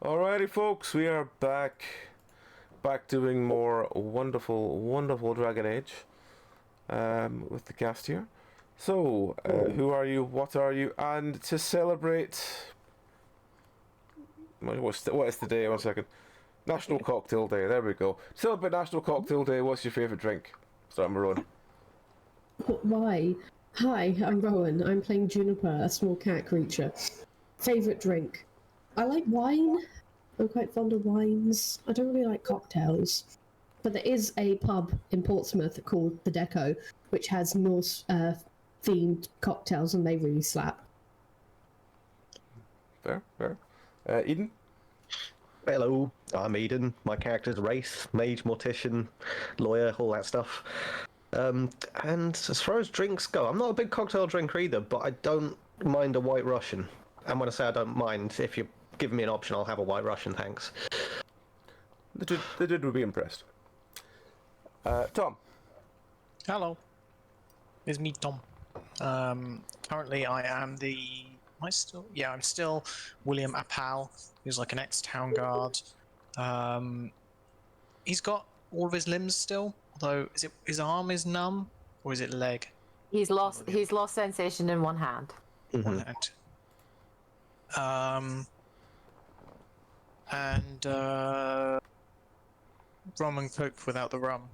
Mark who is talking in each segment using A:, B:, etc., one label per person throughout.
A: Alrighty, folks, we are back doing more wonderful Dragon Age with the cast here. So, who are you? What are you? And to celebrate, what is the day? 1 second. National Cocktail Day. There we go. Celebrate National Cocktail Day. What's your favourite drink? Start, Maroon.
B: Why? Hi, I'm Rowan. I'm playing Juniper, a small cat creature. Favourite drink? I like wine. I'm quite fond of wines. I don't really like cocktails. But there is a pub in Portsmouth called The Deco, which has Norse themed cocktails, and they really slap.
A: Fair. Eden?
C: Hello, I'm Eden. My character's Wraith, mage, mortician, lawyer, all that stuff. And as far as drinks go, I'm not a big cocktail drinker either, but I don't mind a White Russian. And when I say I don't mind, if you give me an option, I'll have a White Russian, thanks.
A: The dude would be impressed. Tom?
D: Hello. It's me, Tom. Currently I am I'm still William Appal, who's like an ex-town guard. He's got all of his limbs still, although is it his arm is numb or is it leg?
E: He's lost sensation in one hand.
C: Mm-hmm.
D: One hand. And rum and coke without the rum.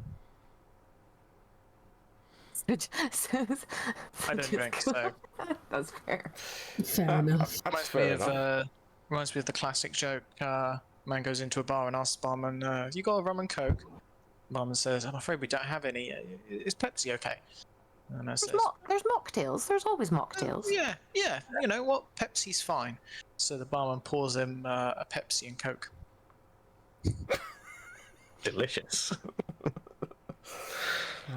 D: I don't drink, so
E: that's fair.
B: Fair enough.
D: Reminds me of the classic joke. Man goes into a bar and asks the barman, "You got a rum and coke?" The barman says, "I'm afraid we don't have any. Is Pepsi okay?" And
E: there's mocktails. There's always mocktails.
D: Yeah. You know what? Pepsi's fine. So the barman pours him a Pepsi and Coke.
C: Delicious.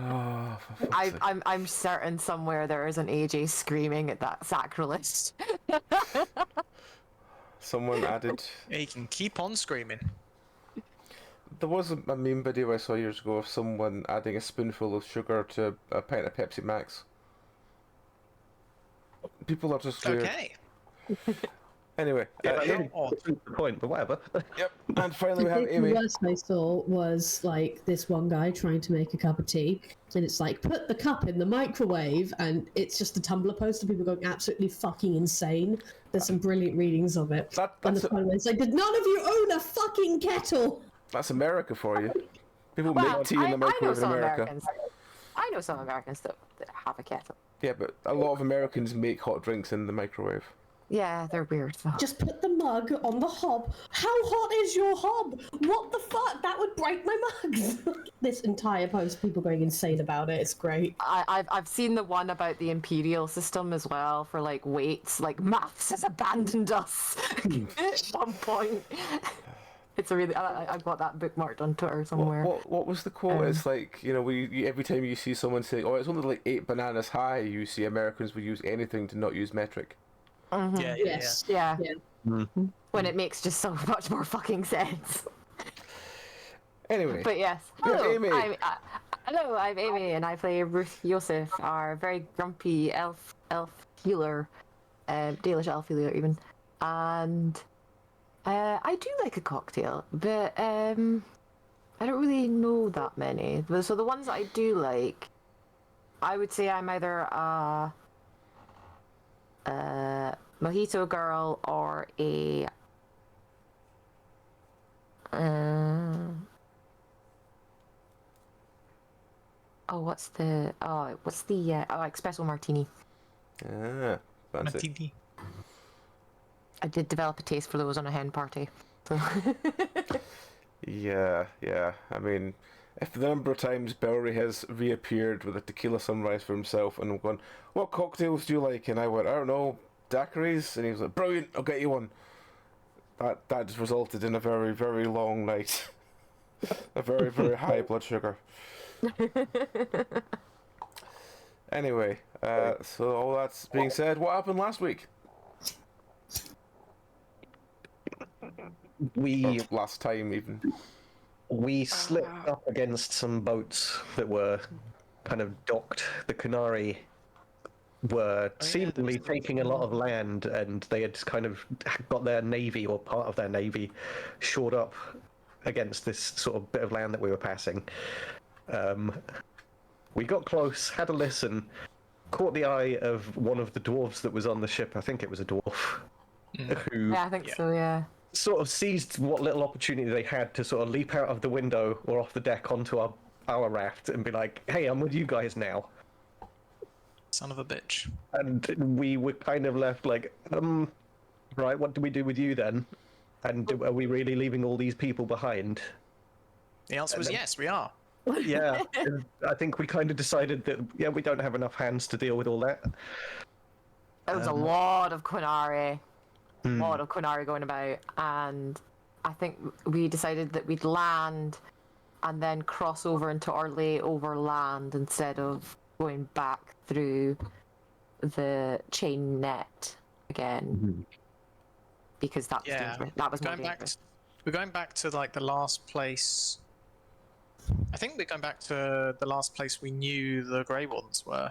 A: Oh,
E: I'm certain somewhere there is an AJ screaming at that sacrilege.
A: Someone added...
D: He can keep on screaming.
A: There was a meme video I saw years ago of someone adding a spoonful of sugar to a pint of Pepsi Max. People are just weird.
D: Okay.
A: Anyway,
C: That's the point, but whatever.
A: Yep, and finally we have
B: The
A: Amy.
B: worst I saw was like this one guy trying to make a cup of tea, and it's like, put the cup in the microwave, and it's just a Tumblr post of people going absolutely fucking insane. There's some brilliant readings of it. And the final one's like, did none of you own a fucking kettle?
A: That's America for you. People make tea in the microwave in America.
E: I know some Americans that have a kettle.
A: Yeah, but a lot of Americans make hot drinks in the microwave.
E: Yeah, they're weird though.
B: Just put the mug on the hob. How hot is your hob? What the fuck? That would break my mugs. This entire post, people going insane about it. It's great.
E: I've seen the one about the imperial system as well for like weights. Like maths has abandoned us at some point. It's a really I've got that bookmarked on Twitter somewhere.
A: What was the quote? It's like, you know, every time you see someone say, "Oh, it's only like 8 bananas high," you see Americans would use anything to not use metric.
E: Mm-hmm.
D: Yeah.
C: Mm-hmm.
E: When it makes just so much more fucking sense.
A: Anyway.
E: But yes. Hello,
A: Amy.
E: I'm Amy, and I play Ruth Yosef, our very grumpy elf healer, Dalish elf healer even. And I do like a cocktail, but I don't really know that many. So the ones that I do like, I would say I'm either a mojito girl or a espresso martini.
A: Ah, fancy.
D: Martini.
E: I did develop a taste for those on a hen party. So.
A: Yeah. I mean, if the number of times Belry has reappeared with a tequila sunrise for himself and I'm going, "What cocktails do you like?" And I went, "I don't know, daiquiris," and he was like, "Brilliant, I'll get you one." That just resulted in a very, very long night. A very, very high blood sugar. Anyway, so all that's being said, what happened last week? Or last time even.
C: We slipped up against some boats that were kind of docked. The Canary were
D: yeah,
C: seemingly
D: there was
C: taking a lot of land, and they had kind of got their navy or part of their navy shored up against this sort of bit of land that we were passing. We got close, had a listen, caught the eye of one of the dwarves that was on the ship. I think it was a dwarf who
E: Yeah, I think
D: Yeah.
E: so. Yeah.
C: sort of seized what little opportunity they had to sort of leap out of the window or off the deck onto our raft and be like, "Hey, I'm with you guys now."
D: Son of a bitch.
C: And we were kind of left like, right, what do we do with you then? And are we really leaving all these people behind?
D: The answer was yes, we are.
C: Yeah, and I think we kind of decided that, yeah, we don't have enough hands to deal with all that.
E: There was a lot of Quinari. A lot of Quinari going about, and I think we decided that we'd land and then cross over into our layover land instead of going back through the chain net again, because that was
D: Yeah.
E: dangerous. That was more
D: Going back.
E: dangerous.
D: We're going back to like the last place. I think we're going back to the last place we knew the Grey Ones were.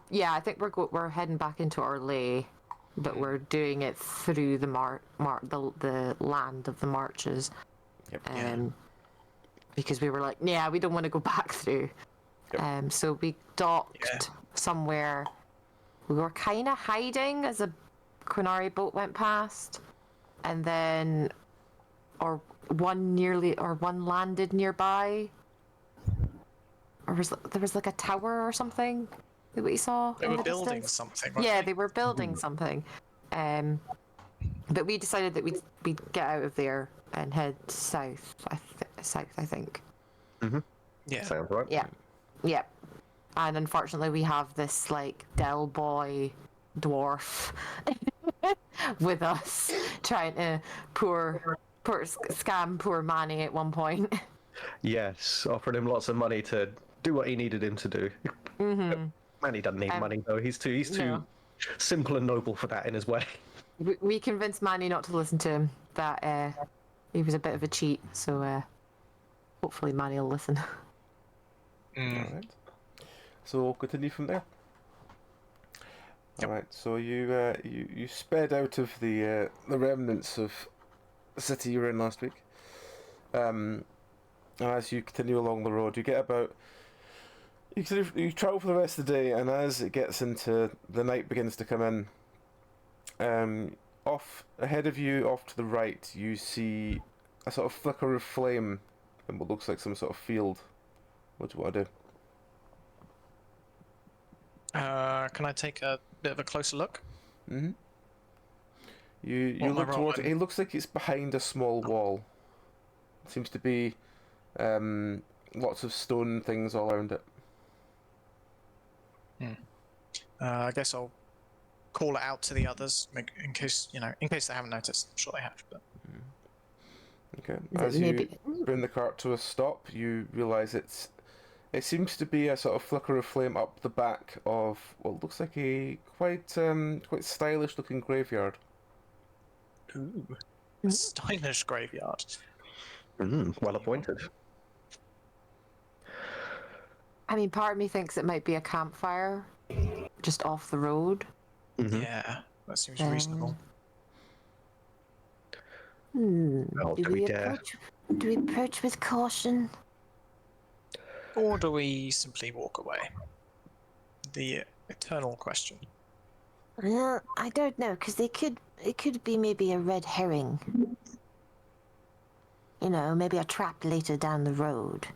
E: Yeah, I think we're heading back into our lay, but we're doing it through the the land of the marches.
A: Yep.
E: Because we were like, yeah, we don't want to go back through. So we docked somewhere. We were kind of hiding as a Quinari boat went past, and then one landed nearby. Or there was like a tower or something that we saw.
D: They
E: in
D: were
E: the
D: building
E: distance.
D: something. Weren't
E: Yeah, they were building something. But we decided that we'd get out of there and head south. I think.
D: Yeah.
C: Sounds right.
E: Yeah. Yep. And unfortunately, we have this like Del Boy dwarf with us trying to scam poor Manny at one point.
C: Yes, offered him lots of money to do what he needed him to do. Manny doesn't need money though. He's too
E: No.
C: simple and noble for that in his way.
E: We convinced Manny not to listen to him. That he was a bit of a cheat. So hopefully Manny will listen.
A: Alright. So we'll continue from there. Alright, so you sped out of the remnants of the city you were in last week. And as you continue along the road, you get about you travel for the rest of the day, and as it gets into the night begins to come in, off ahead of you, off to the right, you see a sort of flicker of flame in what looks like some sort of field. What do you want to do?
D: Can I take a bit of a closer look?
A: Mm-hmm. You
D: What am I
A: look towards it.
D: rolling?
A: It looks like it's behind a small wall. It seems to be lots of stone things all around it.
D: I guess I'll call it out to the others in case they haven't noticed. I'm sure they have. But
A: Okay.
E: Is
A: As
E: it
A: you
E: maybe-
A: bring the cart to a stop, you realise it seems to be a sort of flicker of flame up the back of what looks like a quite stylish looking graveyard.
D: ooh, a stylish graveyard.
C: Well appointed.
E: I mean, part of me thinks it might be a campfire just off the road.
D: Yeah, that seems reasonable.
C: Well, do we dare?
B: Do we approach with caution?
D: Or do we simply walk away? The eternal question.
B: Well, I don't know, because it could be maybe a red herring. You know, maybe a trap later down the road.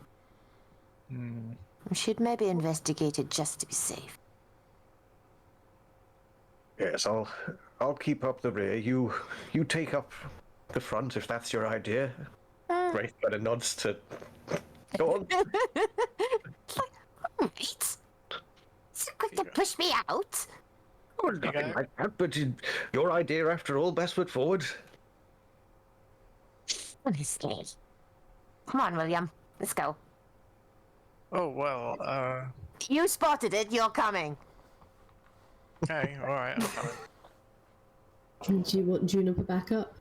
B: We should maybe investigate it just to be safe.
C: Yes, I'll keep up the rear. You take up the front if that's your idea. Wraith kind of nods to. Go on.
B: Right? So quick to push me out?
C: Oh, nothing like that, but your idea after all, best foot forward.
B: Honestly. Come on, William. Let's go.
D: Oh well.
B: You spotted it, you're coming.
D: Okay. All right. I'm coming.
B: Do you want Juniper back up?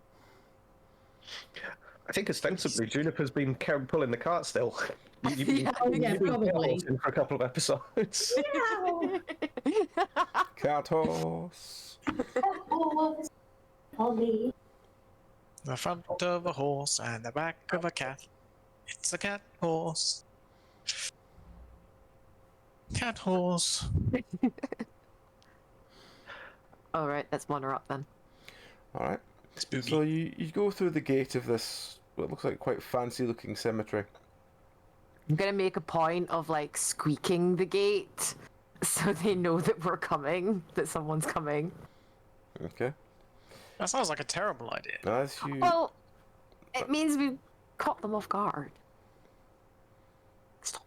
C: I think ostensibly Juniper's been pulling the cart still. You've been
B: Yeah, probably.
C: for a couple of episodes.
A: Cat horse.
B: Ollie.
D: The front of a horse and the back of a cat. It's a cat horse. Cat horse.
E: All right, let's wander up then.
A: All right.
D: Spooky.
A: So you go through the gate of this what looks like quite fancy looking cemetery.
E: I'm gonna make a point of like squeaking the gate so they know that we're coming, that someone's coming.
A: Okay.
D: That sounds like a terrible idea.
A: As you
E: Well, it means we've caught them off guard. Stop.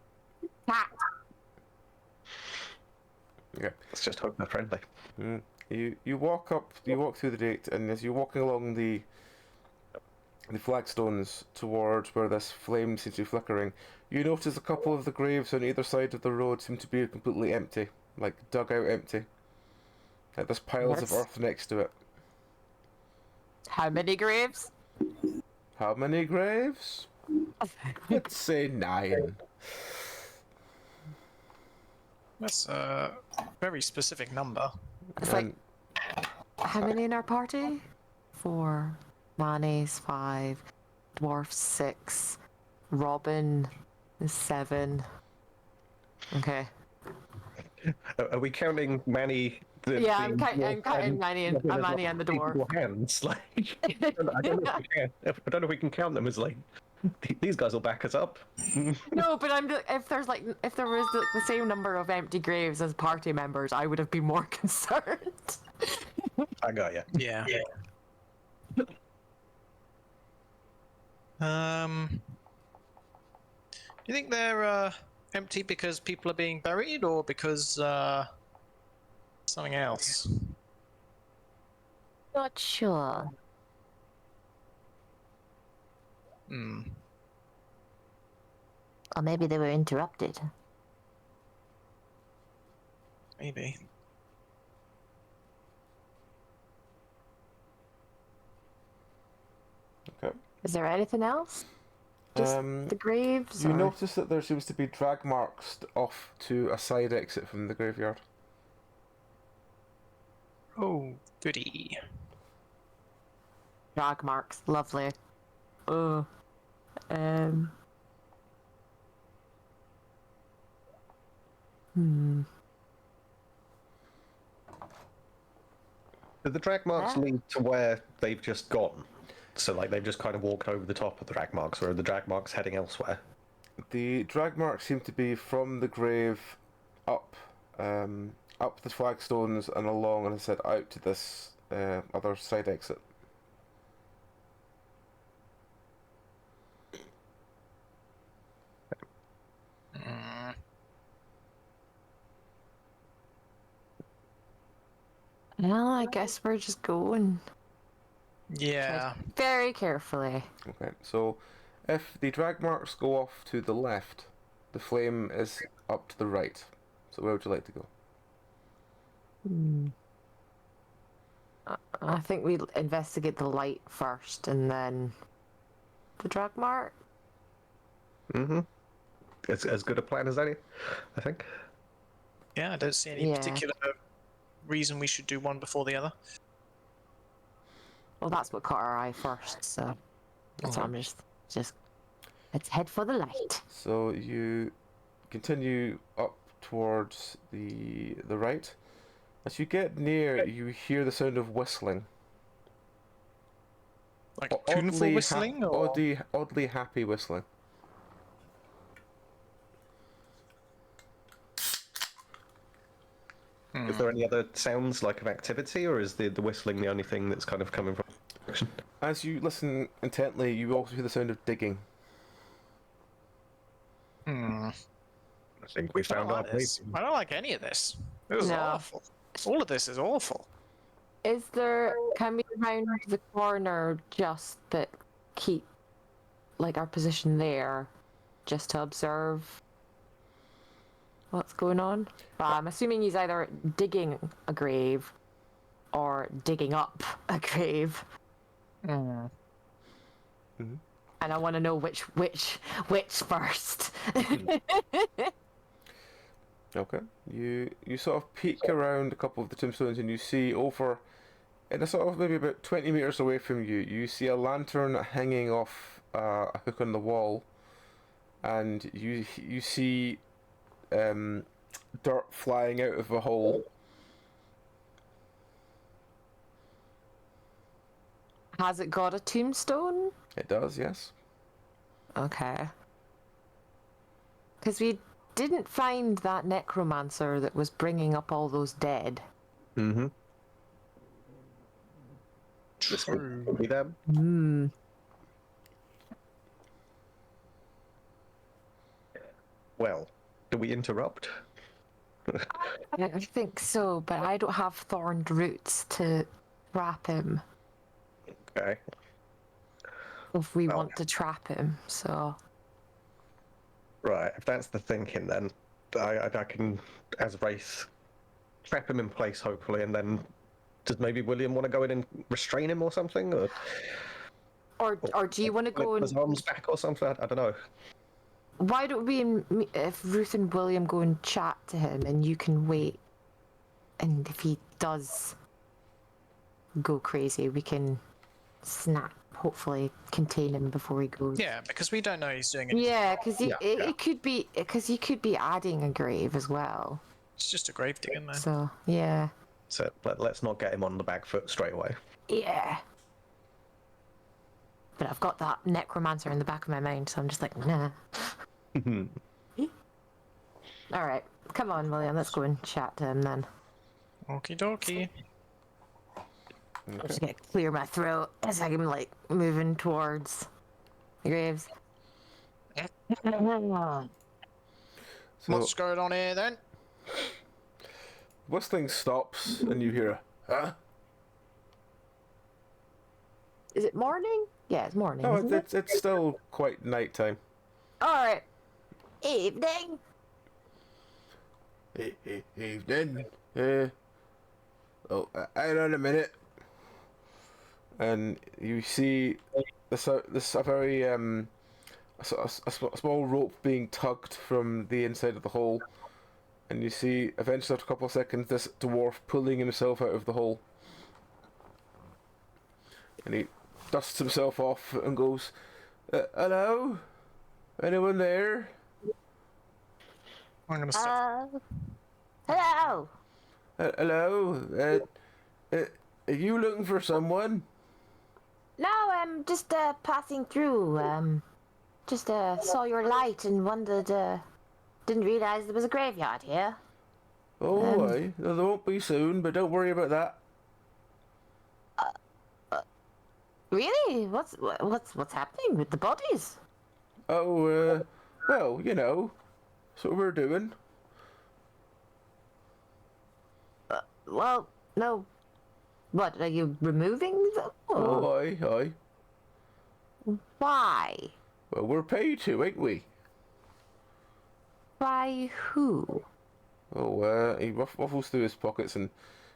E: Cat.
A: okay.
C: Let's just hope they're friendly.
A: You walk through the gate, and as you're walking along the flagstones towards where this flame seems to be flickering, you notice a couple of the graves on either side of the road seem to be completely empty, like dug out empty. Like there's piles of
E: Yes.
A: earth next to it.
E: How many graves?
A: How many graves? Let's say 9.
D: That's a very specific number.
E: It's like, how many in our party? 4. Manes 5. Dwarf 6. Robin is 7. Okay.
C: Are we counting Manny?
E: Yeah, I'm counting Manny and the dwarf.
C: Equal hands, like I don't know if we can count them as like these guys will back us up.
E: No, but if there was the same number of empty graves as party members, I would have been more concerned.
C: I got you.
D: Yeah. Do you think they're empty because people are being buried, or because something else?
E: Not sure.
D: Hmm.
E: Or maybe they were interrupted.
D: Maybe.
A: Okay.
E: Is there anything else? Just the graves?
A: You
E: or-
A: notice that there seems to be drag marks off to a side exit from the graveyard.
D: Oh, goody.
E: Drag marks, lovely. Oh.
C: Do the drag marks
E: Ah.
C: lead to where they've just gone? So like they've just kind of walked over the top of the drag marks, or are the drag marks heading elsewhere?
A: The drag marks seem to be from the grave up the flagstones and along, and I said out to this other side exit.
D: Mm.
E: Well, I guess we're just going
D: Yeah.
E: very carefully.
A: Okay, so if the drag marks go off to the left, the flame is up to the right. So where would you like to go?
E: I think we investigate the light first and then the drag mark.
C: Mm-hmm. It's as good a plan as any, I think.
D: Yeah, I don't see any
E: Yeah.
D: particular reason we should do one before the other.
E: Well, that's what caught our eye first, so that's why
D: Okay.
E: I'm just let's head for the light.
A: So you continue up towards the right. As you get near, you hear the sound of whistling.
D: Like tuneful whistling, or
A: oddly happy whistling.
C: Is there any other sounds like of activity, or is the whistling the only thing that's kind of coming from?
A: As you listen intently, you also hear the sound of digging.
C: I think we
D: I don't
C: found our
D: like
C: place.
D: this. I don't like any of this. This is
E: No.
D: awful. All of this is awful.
E: Is there? Can we round the corner just but keep like our position there, just to observe what's going on? Well, I'm assuming he's either digging a grave or digging up a grave, and I want to know which first.
A: Okay. You sort of peek around a couple of the tombstones and you see over in a sort of maybe about 20 meters away from you, you see a lantern hanging off a hook on the wall, and you see dirt flying out of a hole.
E: Has it got a tombstone?
A: It does, yes.
E: Okay. Because we didn't find that necromancer that was bringing up all those dead.
C: Mm-hmm. This would be them.
E: Hmm.
C: Well, do we interrupt?
E: I think so, but I don't have thorned roots to trap him
C: Okay.
E: if we
C: Well.
E: want to trap him, so...
C: Right, if that's the thinking, then I can, as a race, trap him in place, hopefully, and then does maybe William want to go in and restrain him or something?
E: Or do you want to go
C: put his
E: and...
C: arms back or something? I don't know.
E: Why don't we, if Ruth and William go and chat to him and you can wait, and if he does go crazy, we can hopefully contain him before he goes.
D: Yeah, because we don't know he's doing it.
E: Yeah, because
C: Yeah.
E: it could be, because he could be adding a grave as well.
D: It's just a grave digger, man.
E: So yeah,
C: So let's not get him on the back foot straight away.
E: yeah. But I've got that necromancer in the back of my mind, so I'm just like, nah. All right, come on, William. Let's go and chat to him then.
D: Okie dokie.
E: I'm just gonna clear my throat as I'm like moving towards the graves.
A: So
D: What's going on here then?
A: Whistling stops and you hear a huh?
E: Is it morning? Yeah, it's morning.
A: Oh,
E: isn't it?
A: it's still quite nighttime.
E: All right. Evening.
A: Evening. Hang on a minute. And you see this a very a small rope being tugged from the inside of the hole, and you see eventually after a couple of seconds this dwarf pulling himself out of the hole, and he dusts himself off and goes, "Hello, anyone there?"
D: I'm gonna stop.
E: Hello.
A: Hello. Are you looking for someone?
E: No, I'm just passing through. Just saw your light and wondered. Didn't realize there was a graveyard here.
A: Oh, aye. There won't be soon, but don't worry about that.
E: Really? What's happening with the bodies?
A: Oh, well, you know, that's what we're doing.
E: Well, no. What are you removing them?
A: Oh, aye.
E: Why?
A: Well, we're paid to, ain't we?
E: By who?
A: Oh, he ruffles through his pockets and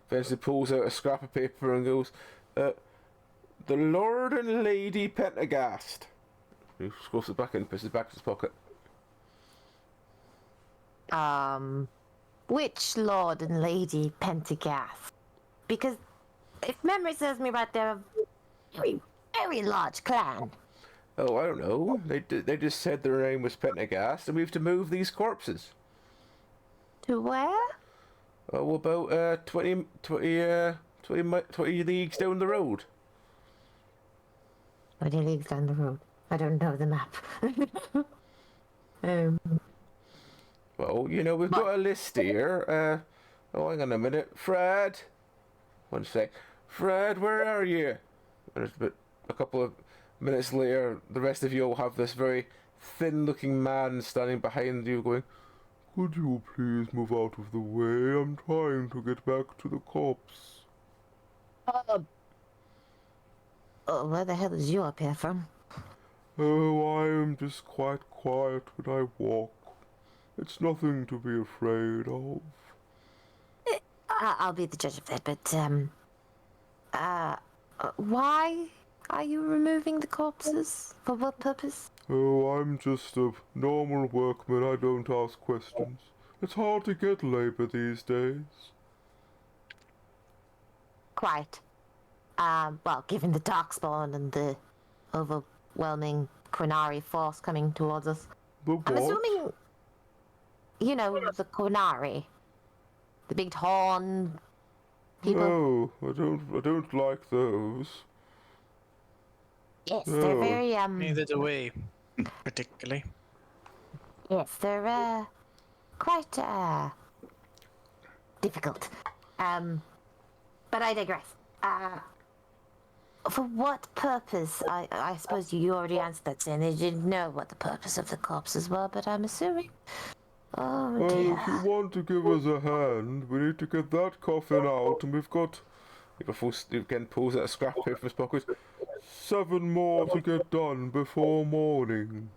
A: eventually pulls out a scrap of paper and goes, the Lord and Lady Pentagast. He scrolls it back in, puts it back in his pocket.
E: Which Lord and Lady Pentagast? Because if memory serves me right, they're a very, very large clan.
A: Oh, I don't know. They just said their name was Pentagast, and we have to move these corpses.
E: To where?
A: Oh, about 20 leagues down the road.
E: 20 leagues down the road. I don't know the map.
A: Well, you know, we've got a list here. Hang on a minute. Fred! One sec. Fred, where are you? And it's about a couple of minutes later, the rest of you all have this very thin-looking man standing behind you going, "Could you please move out of the way? I'm trying to get back to the corpse."
E: Oh, where the hell did you appear from?
A: Oh, I am just quite quiet when I walk. It's nothing to be afraid of.
E: I'll be the judge of that, but, why are you removing the corpses? For what purpose?
A: Oh, I'm just a normal workman. I don't ask questions. It's hard to get labour these days.
E: Quite. Well, given the darkspawn and the overwhelming Quinari force coming towards us.
A: But
E: I'm
A: what?
E: assuming, you know, the Quinari. The big horn people.
A: No, I don't like those.
E: Yes, they're
A: No.
E: very,
D: Neither do we, particularly.
E: yes, they're, quite, difficult. But I digress. For what purpose? I suppose you already answered that, saying they didn't know what the purpose of the corpses were, but I'm assuming. Oh
A: Well,
E: dear.
A: if you want to give us a hand, we need to get that coffin out, and we've got... He again pulls out a scrap of paper from his pocket. 7 more to get done before morning.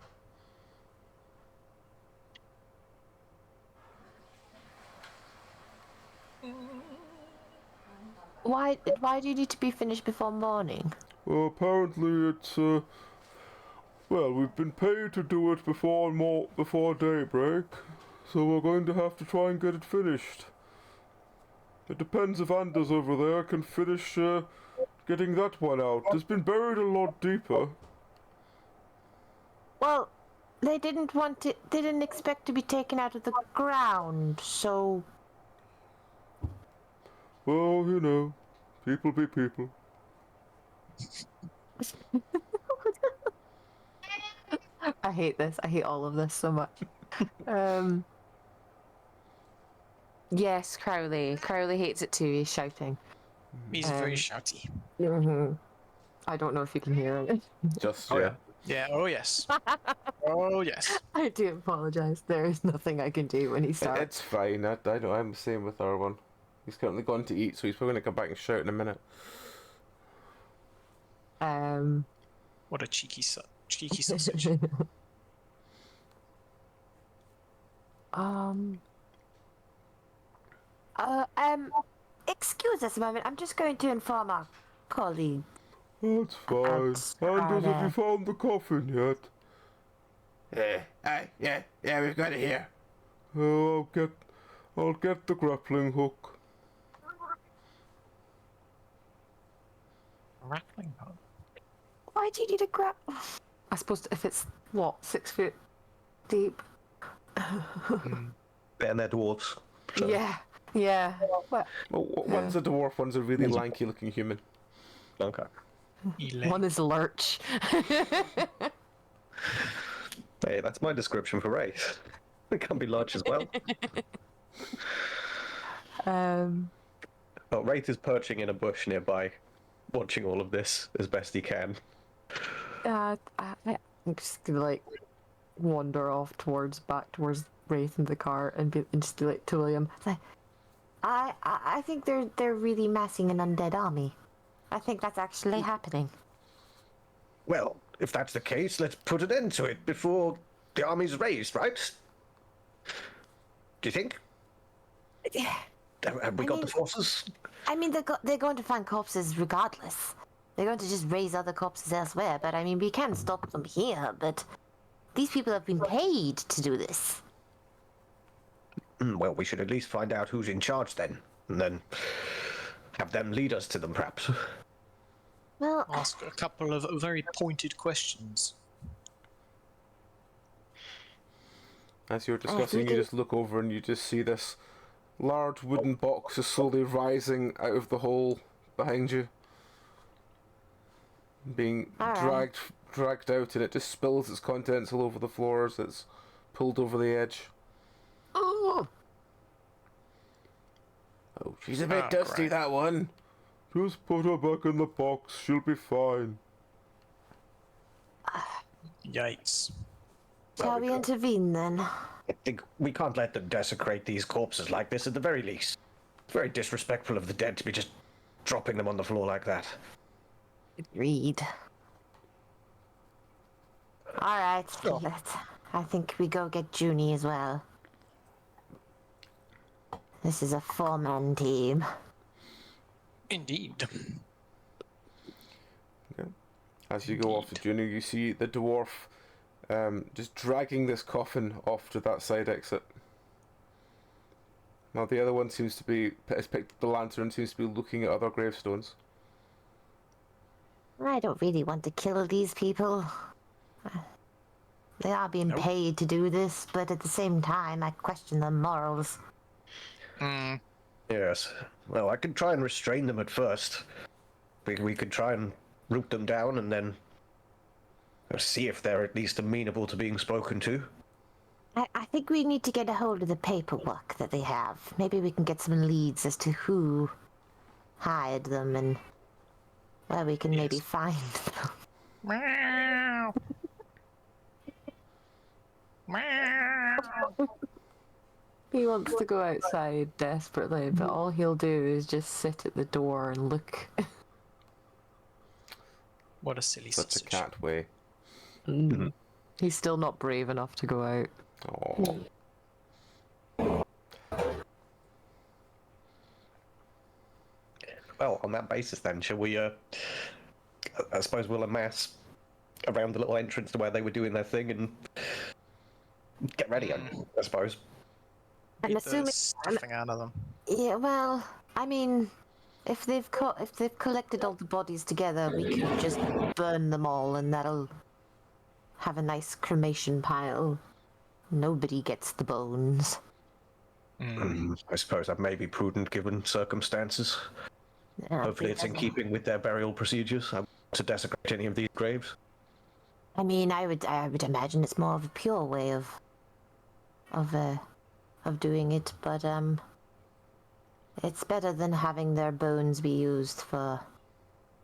E: Why do you need to be finished before morning?
A: Well, apparently it's, well, we've been paid to do it before daybreak, so we're going to have to try and get it finished. It depends if Anders over there can finish, getting that one out. It's been buried a lot deeper.
E: Well, they didn't want it. They didn't expect to be taken out of the ground, so.
A: Well, you know, people be people.
E: I hate this. I hate all of this so much. Yes, Crowley. Crowley hates it too. He's shouting.
D: He's very shouty.
E: I don't know if you can hear it.
A: Just,
C: Oh,
A: yeah.
D: Yeah, oh yes. Oh yes.
E: I do apologize. There is nothing I can do when he starts.
A: It's fine. I know. I'm the same with our one. He's currently gone to eat, so he's probably going to come back and shout in a minute.
D: What a cheeky sausage.
E: Excuse us a moment. I'm just going to inform our colleague.
A: That's fine. Anders, have you found the coffin yet? Yeah, we've got it here. Oh, I'll get the grappling hook.
D: Rattling hook.
E: Why do you need a grab? I suppose if it's, what, 6 foot deep?
C: And they're dwarves. So.
E: Yeah. What?
A: Well, one's a dwarf, one's a really lanky-looking human.
C: Okay.
E: One is Lurch.
C: Hey, that's my description for race. It can be large as well. Oh, Wraith is perching in a bush nearby, watching all of this as best he can.
E: I'm just gonna like wander off back towards Wraith in the car and just be like to William. I think they're really massing an undead army. I think that's actually happening.
C: Well, if that's the case, let's put an end to it before the army's raised, right? Do you think? Have we got the forces?
E: I mean, they're going to find corpses regardless. They're going to just raise other corpses elsewhere. But I mean, we can stop them here. But these people have been paid to do this.
C: Well, we should at least find out who's in charge then, and then have them lead us to them, perhaps.
E: Well,
D: Ask a couple of very pointed questions.
A: As you're discussing, you just look over and you just see this large wooden box is slowly rising out of the hole behind you. Being dragged out, and it just spills its contents all over the floor as it's pulled over the edge.
E: oh,
A: Oh, she's a bit dusty,
D: great.
A: that one. Just put her back in the box, she'll be fine.
D: Yikes.
E: shall we intervene then?
C: I think we can't let them desecrate these corpses like this at the very least. It's very disrespectful of the dead to be just dropping them on the floor like that.
E: Agreed. All right, I think we go get Junie as well. This is a 4-man team.
D: Indeed.
A: Okay. As you go off to Junior, you see the dwarf just dragging this coffin off to that side exit. Well, the other one seems to be has picked up the lantern. Seems to be looking at other gravestones.
E: I don't really want to kill these people. They are being
D: Nope.
E: paid to do this, but at the same time, I question their morals.
D: Mm.
C: Yes. Well, I could try and restrain them at first. We could try and root them down and then see if they're at least amenable to being spoken to.
E: I think we need to get a hold of the paperwork that they have. Maybe we can get some leads as to who hired them and where we can maybe find them.
D: Meow. Meow.
E: He wants to go outside desperately, but all he'll do is just sit at the door and look.
D: What a silly
A: Such a
D: sausage.
A: cat way.
E: He's still not brave enough to go out.
A: Oh.
C: Well, on that basis then, shall we, I suppose we'll amass around the little entrance to where they were doing their thing and get ready, I suppose.
E: I'm
D: Beat the
E: assuming.
D: stuffing out of them.
E: Yeah, well, I mean, if they've collected all the bodies together, we could just burn them all, and that'll have a nice cremation pile. Nobody gets the bones.
C: I suppose that may be prudent given circumstances. Hopefully it's in keeping with their burial procedures. I don't want to desecrate any of these graves.
E: I mean, I would imagine it's more of a pure way of doing it, but it's better than having their bones be used for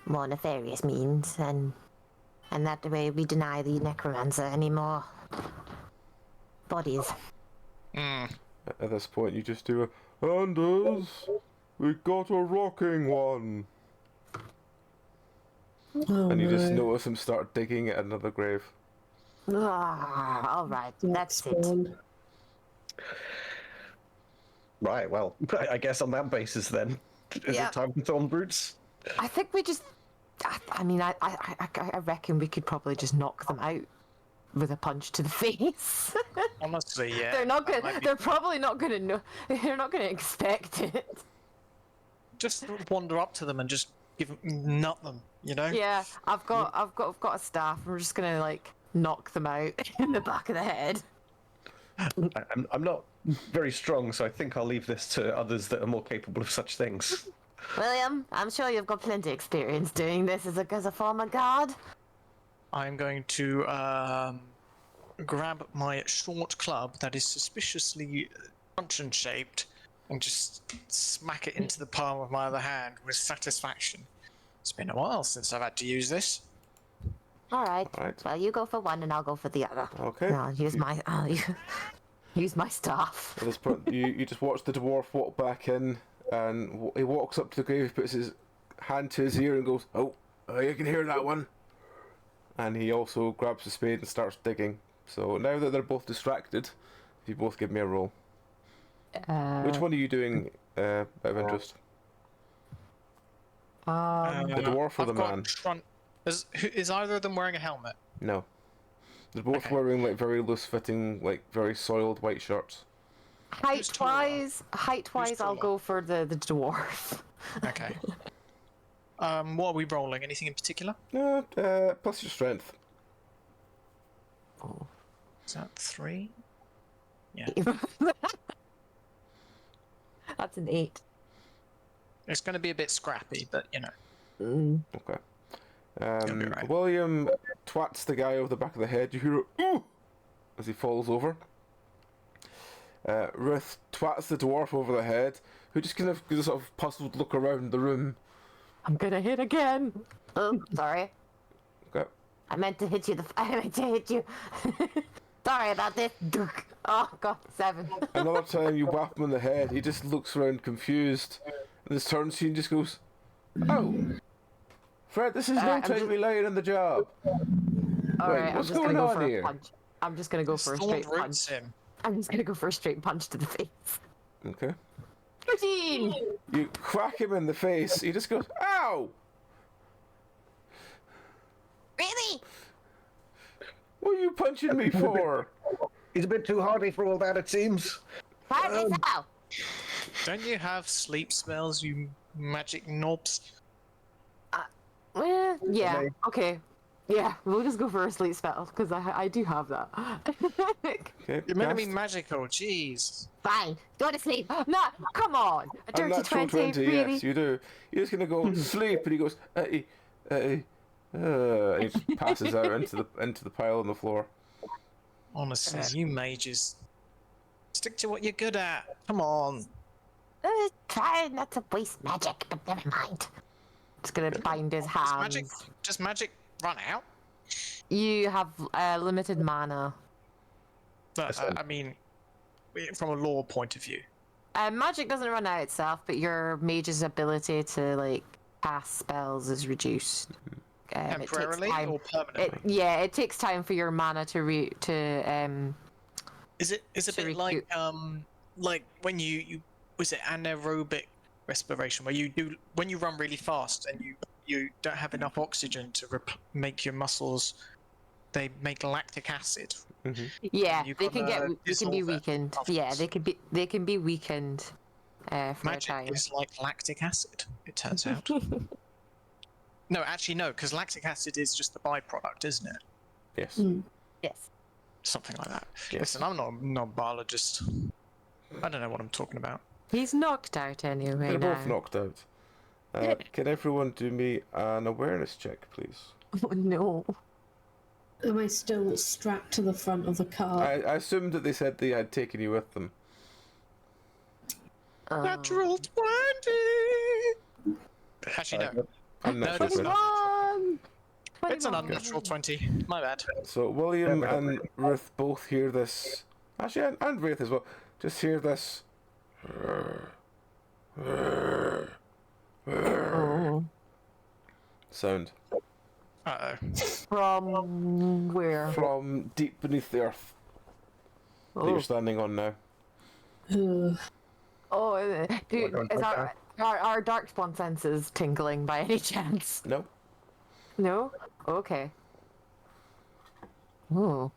E: more nefarious means, and that way we deny the necromancer any more bodies.
D: Mm.
A: At this point, you just do a Anders, we got a rocking one,
B: Oh,
A: and you just
B: no.
A: notice him start digging at another grave.
E: Ah, all right, that's it.
B: Spawn.
C: Right, well, I guess on that basis then, is
E: Yeah.
C: it time for Thorn Brutes?
E: I think we just. I mean, I reckon we could probably just knock them out with a punch to the face.
D: Honestly, yeah.
E: They're not
D: that
E: gonna.
D: might be-
E: They're probably not gonna know. They're not gonna expect it.
D: Just wander up to them and just nut them, you know?
E: Yeah, I've got a staff. We're just gonna like knock them out in the back of the head.
C: I'm not very strong, so I think I'll leave this to others that are more capable of such things.
E: William, I'm sure you've got plenty of experience doing this as a former guard.
D: I'm going to grab my short club that is suspiciously truncheon-shaped and just smack it into the palm of my other hand with satisfaction. It's been a while since I've had to use this.
E: All right.
A: Alright.
E: Well, you go for one, and I'll go for the other.
A: Okay.
E: And I'll use my use my staff.
A: At this point, you just watch the dwarf walk back in, and he walks up to the grave, puts his hand to his ear, and goes, "Oh, you can hear that one." And he also grabs the spade and starts digging. So now that they're both distracted, you both give me a roll. Which one are you doing, out of interest? The dwarf or
D: I've
A: the
D: got
A: man?
D: Is either of them wearing a helmet?
A: No. They're both
D: Okay.
A: wearing like very loose-fitting, like very soiled white shirts.
E: Height-wise, I'll
D: taller?
E: go for the dwarf.
D: Okay. What are we rolling? Anything in particular?
A: No, plus your strength.
D: Is that 3? Yeah.
E: That's an 8.
D: It's going to be a bit scrappy, but you know.
A: Okay.
D: You'll be right.
A: William twats the guy over the back of the head. You hear a ooh as he falls over. Ruth twats the dwarf over the head, who just kind of gives a sort of puzzled look around the room.
E: I'm gonna hit again. Oh, sorry.
A: Okay.
E: I meant to hit you. I meant to hit you. Sorry about this. Oh God, 7.
A: Another time you whap him in the head, he just looks around confused, and this turns to you and just goes, "Oh, Fred, this is no
E: I'm
A: time to be lying on the job."
E: All
A: Wait,
E: right, I'm
A: what's
E: just gonna
A: going
E: go
A: on
E: for
A: here?
E: a punch. I'm just gonna go for a
D: Thorn
E: straight
D: roots
E: punch.
D: him.
E: I'm just gonna go for a straight punch to the face.
A: Okay.
E: 13.
A: You whack him in the face. He just goes, "Ow!
E: Really?
A: What are you punching me for?"
C: He's a bit too hardy for all that, it seems.
E: Try this out.
D: Don't you have sleep spells, you magic knobs?
E: Yeah.
C: me.
E: Okay. Yeah, we'll just go for a sleep spell because I do have that.
A: Okay,
D: You're meant to be
A: cast.
D: magical, jeez.
E: Fine. Go to sleep. No, come on. A dirty
A: Unnatural
E: 20,
A: 20,
E: really?
A: yes, you do. You're just gonna go sleep, and he goes, and he just passes out into the pile on the floor.
D: Honestly, you mages. Stick to what you're good at. Come on.
E: Try not to waste magic, but never mind. Just gonna bind his hands.
D: Does magic run out?
E: You have limited mana.
D: But, I mean, from a lore point of view.
E: Magic doesn't run out itself, but your mage's ability to like cast spells is reduced.
D: Temporarily
E: it takes time.
D: or permanently?
E: It takes time for your mana to
D: Is it a
E: to
D: bit like when you was it anaerobic respiration where when you run really fast and you don't have enough oxygen to make your muscles, they make lactic acid.
E: Yeah,
D: You
E: they can
D: gotta
E: be
D: dissolve it
E: weakened.
D: afterwards.
E: Yeah, they can be weakened for a
D: Magic
E: time.
D: is like lactic acid, it turns out. No, actually no, because lactic acid is just the byproduct, isn't it?
A: Yes.
E: Yes.
D: Something like that.
A: Yes.
D: Listen, I'm not a biologist. I don't know what I'm talking about.
E: He's knocked out anyway.
A: They're
E: now.
A: both knocked out. Can everyone do me an awareness check, please?
E: Oh no.
B: Am I still strapped to the front of the car?
A: I assumed that they said they had taken you with them.
D: Natural 20! Actually, no.
A: Unnatural
D: that's
A: 20.
E: One.
D: It's an
E: 21.
D: unnatural 20. My bad.
A: So William and Ruth both hear this. Actually, and Wraith as well. Just hear this
E: Oh.
A: sound
D: Uh-oh.
E: From where?
A: from deep beneath the earth that you're standing on now.
B: Ugh.
E: Oh, dude,
C: going
E: is
C: like
E: our darkspawn senses tingling by any chance?
A: No?
E: No? Okay. Oh.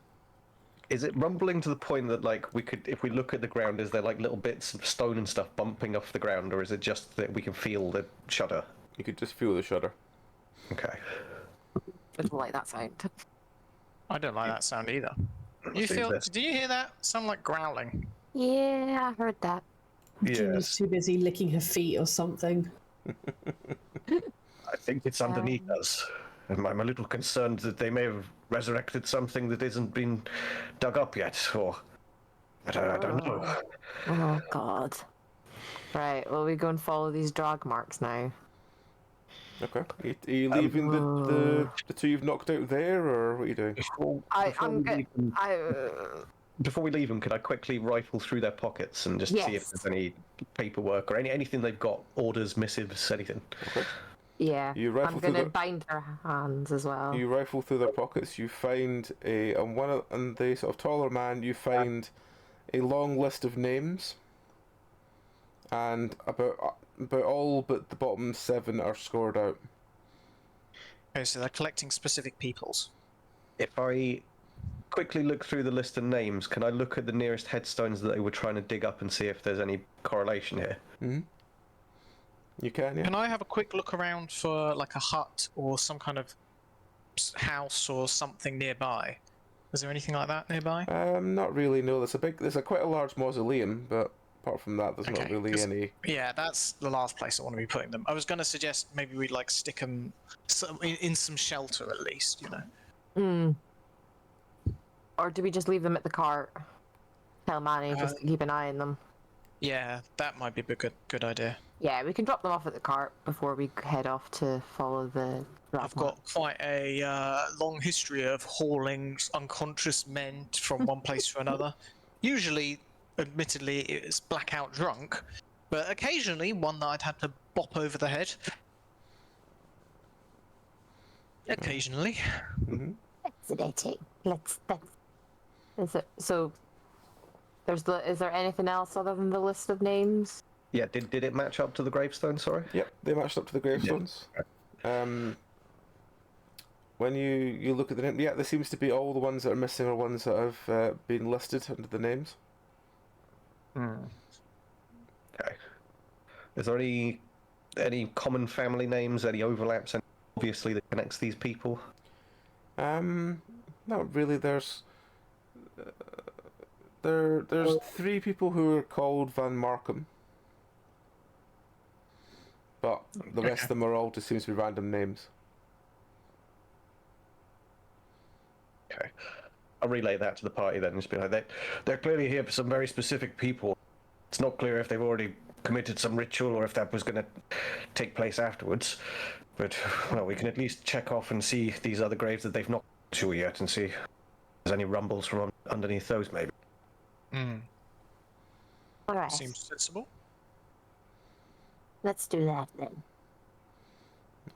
C: Is it rumbling to the point that, like, we could, if we look at the ground, is there like little bits of stone and stuff bumping off the ground, or is it just that we can feel the shudder?
A: You could just feel the shudder.
C: Okay.
E: I don't like that sound.
D: I don't like that sound either.
C: Seems this-
D: Do you hear that? Sound like growling.
E: Yeah, I heard that.
B: Julie's too busy licking her feet or something.
C: I think it's underneath us. And I'm a little concerned that they may have resurrected something that isn't been dug up yet, or I don't know.
E: Oh god. Right, well we go and follow these drag marks now.
A: Okay. Are you leaving the two you've knocked out there, or what are you doing?
C: Before we leave them, could I quickly rifle through their pockets and just see if
E: Yes.
C: there's any paperwork or anything they've got, orders, missives, anything?
A: Okay.
E: Yeah.
A: You rifle
E: I'm
A: through
E: gonna
A: the-
E: bind her hands as well.
A: You rifle through their pockets. You find on the sort of taller man. You find a long list of names, and about all but the bottom 7 are scored out.
D: Okay, so they're collecting specific peoples.
C: If I quickly look through the list of names, can I look at the nearest headstones that they were trying to dig up and see if there's any correlation here?
A: You can, yeah.
D: Can I have a quick look around for like a hut or some kind of house or something nearby? Is there anything like that nearby?
A: Not really. No, there's quite a large mausoleum, but apart from that, there's not
D: Okay,
A: really
D: 'cause-
A: any.
D: Yeah, that's the last place I want to be putting them. I was going to suggest maybe we like stick them in some shelter at least, you know.
E: Or do we just leave them at the cart? Tell Manny just to keep an eye on them.
D: Yeah, that might be a good idea.
E: Yeah, we can drop them off at the cart before we head off to follow the drag
D: I've got quite a long history of hauling unconscious men from one place to another. Usually, admittedly, it's blackout drunk, but occasionally one that I'd had to bop over the head. Occasionally.
E: Fascinating. Is there anything else other than the list of names?
C: Yeah, did it match up to the gravestone, sorry?
A: Yep, they matched up to the gravestones. When you look at the name, yeah, there seems to be all the ones that are missing are ones that have been listed under the names.
C: Okay. Is there any common family names, any overlaps, and obviously that connects these people?
A: Not really. There's 3 people who are called Van Markham, but the rest of them are all just seems to be random names.
C: Okay. I'll relay that to the party then. Just be like, they're clearly here for some very specific people. It's not clear if they've already committed some ritual or if that was going to take place afterwards. But, well, we can at least check off and see these other graves that they've not to yet and see if there's any rumbles from underneath those, maybe.
E: All right.
D: Seems sensible.
E: Let's do that then.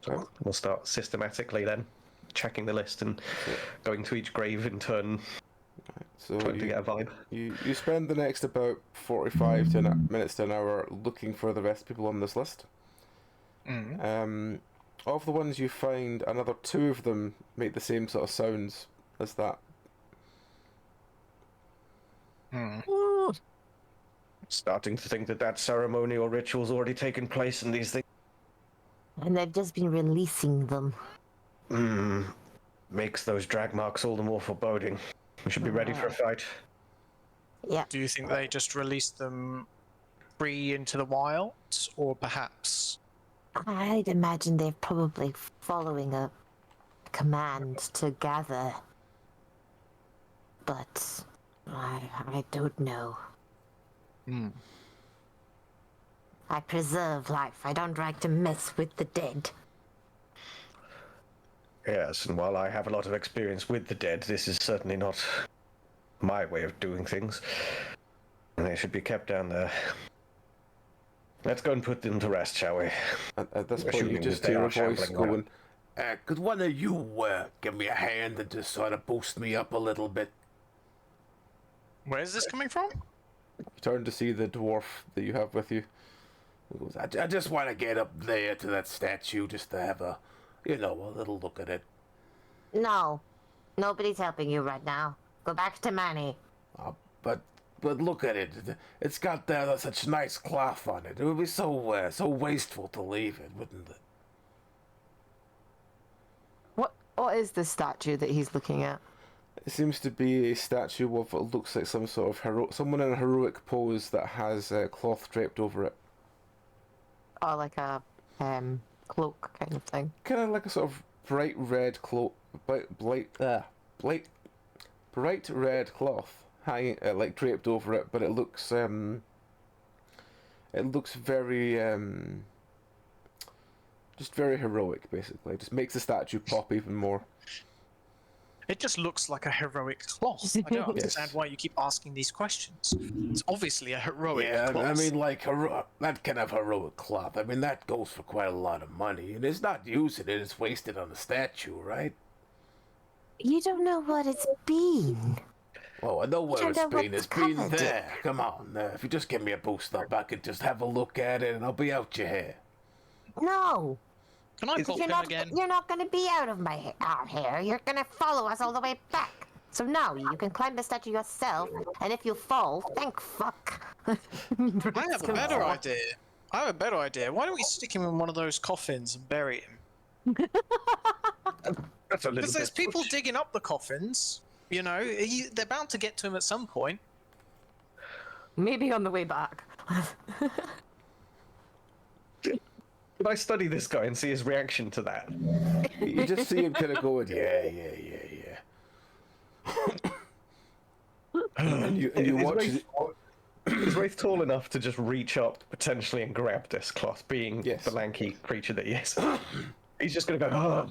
C: So we'll start systematically then, checking the list and going to each grave in turn,
A: So
C: trying to get a vibe.
A: you spend the next about 45 minutes to an hour looking for the rest of people on this list. Of the ones you find, another 2 of them make the same sort of sounds as that.
C: Starting to think that ceremony or ritual's already taken place and these things.
E: And they've just been releasing them.
C: Makes those drag marks all the more foreboding. We should be ready for a fight.
E: Yeah.
D: Do you think they just released them free into the wilds, or perhaps?
E: I'd imagine they're probably following a command to gather. But I don't know. I preserve life. I don't like to mess with the dead.
C: Yes, and while I have a lot of experience with the dead, this is certainly not my way of doing things. And they should be kept down there. Let's go and put them to rest, shall we?
A: At this point, you
C: Assuming
A: just
C: that they
A: hear
C: are
A: a voice
C: shambling
A: going,
F: Could one of you give me a hand and just sort of boost me up a little bit?
D: Where is this coming from?
A: you turn to see the dwarf that you have with you.
F: He goes, I just want to get up there to that statue just to have a little look at it.
E: No. Nobody's helping you right now. Go back to Manny.
F: But look at it. It's got such nice cloth on it. It would be so wasteful to leave it, wouldn't it?
E: What is the statue that he's looking at?
A: It seems to be a statue of what looks like some sort of someone in a heroic pose that has cloth draped over it.
E: Oh, like a cloak kind of thing.
A: Kind of like a sort of bright red cloth, bright red cloth hanging like draped over it, but it looks very just very heroic. Basically, it just makes the statue pop even more.
D: It just looks like a heroic cloth. I don't understand why you keep asking these questions. It's obviously a heroic cloth.
F: I mean, like that kind of heroic cloth. I mean, that goes for quite a lot of money, and it's not using it; it's wasted on the statue, right?
E: You don't know what it's been.
F: Oh, I know where it's been. It's been
E: covered
F: there. Come on, if you just give me a boost up, I could just have a look at it, and I'll be out your hair.
E: No.
D: Can I pop him again?
E: You're not going to be out of our hair. You're going to follow us all the way back. So now you can climb the statue yourself, and if you fall, thank fuck.
D: I have a better idea. Why don't we stick him in one of those coffins and bury him?
C: That's a little
D: Because there's
C: bit
D: people digging up the coffins. You know, they're bound to get to him at some point.
E: Maybe on the way back.
C: Could I study this guy and see his reaction to that?
A: You just see him kind of going, yeah. and you watch.
C: Is Wraith tall enough to just reach up potentially and grab this cloth, being
A: Yes.
C: the lanky creature that he is? He's just going to go,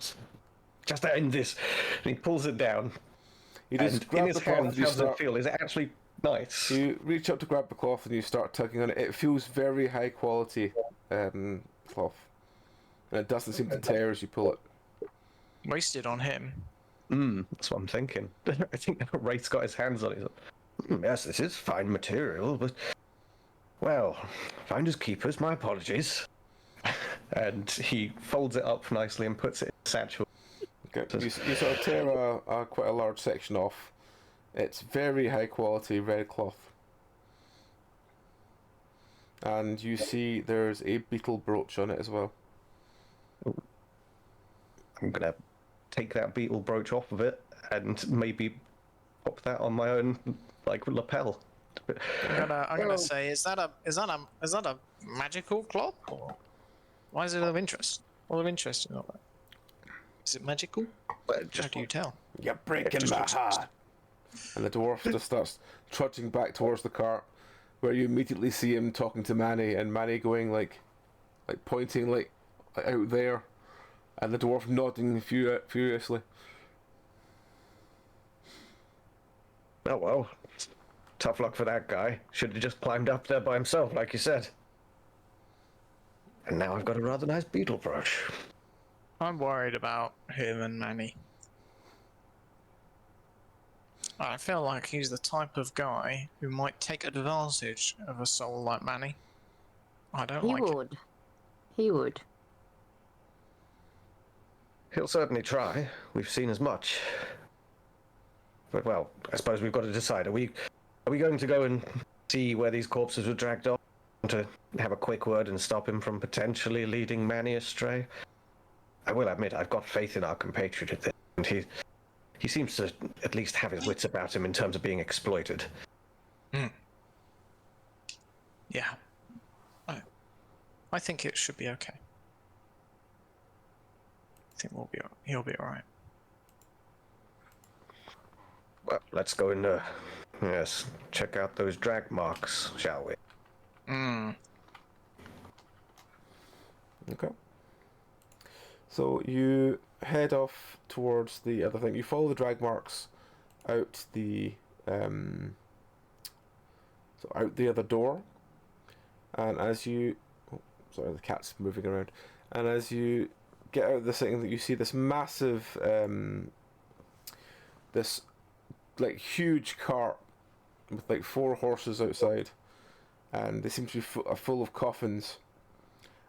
C: just to end this. And he pulls it down.
A: You just
C: And in
A: grab
C: his
A: the cloth
C: hand,
A: and
C: how
A: you
C: does it
A: start.
C: feel? Is it actually nice?
A: You reach up to grab the cloth and you start tugging on it. It feels very high quality cloth, and it doesn't seem to tear as you pull it.
D: Wasted on him.
C: That's what I'm thinking. I think Wraith's got his hands on it. Yes, this is fine material, but... Well, finders keepers, my apologies. And he folds it up nicely and puts it in the satchel.
A: Okay. You sort of tear quite a large section off. It's very high quality red cloth. and you see there's a beetle brooch on it as well.
C: I'm gonna take that beetle brooch off of it and maybe pop that on my own like lapel.
D: I'm gonna say, is that a magical clock? Or why is it of interest? What of interest in all that? Is it magical?
C: Well,
D: How
C: just
D: do you tell?
F: You're breaking
D: Just
F: my
D: looks-
F: heart.
A: And the dwarf just starts trudging back towards the cart, where you immediately see him talking to Manny, and Manny going like pointing like out there, and the dwarf nodding furiously.
C: oh well, tough luck for that guy. Should have just climbed up there by himself, like you said. And now I've got a rather nice beetle brooch.
D: I'm worried about him and Manny. I feel like he's the type of guy who might take advantage of a soul like Manny. I don't
E: He
D: like it.
E: would. He would.
C: He'll certainly try. We've seen as much. But well, I suppose we've got to decide. Are we going to go and see where these corpses were dragged off? To have a quick word and stop him from potentially leading Manny astray? I will admit, I've got faith in our compatriot at this, and he seems to at least have his wits about him in terms of being exploited.
D: Yeah. I think it should be okay. I think he'll be alright.
C: Well, let's go and, yes, check out those drag marks, shall we?
A: Okay. So you head off towards the other thing. You follow the drag marks out the out the other door, and as you, sorry, the cat's moving around, and as you get out of this thing, you see this massive, this like huge cart with like 4 horses outside, and they seem to be full of coffins.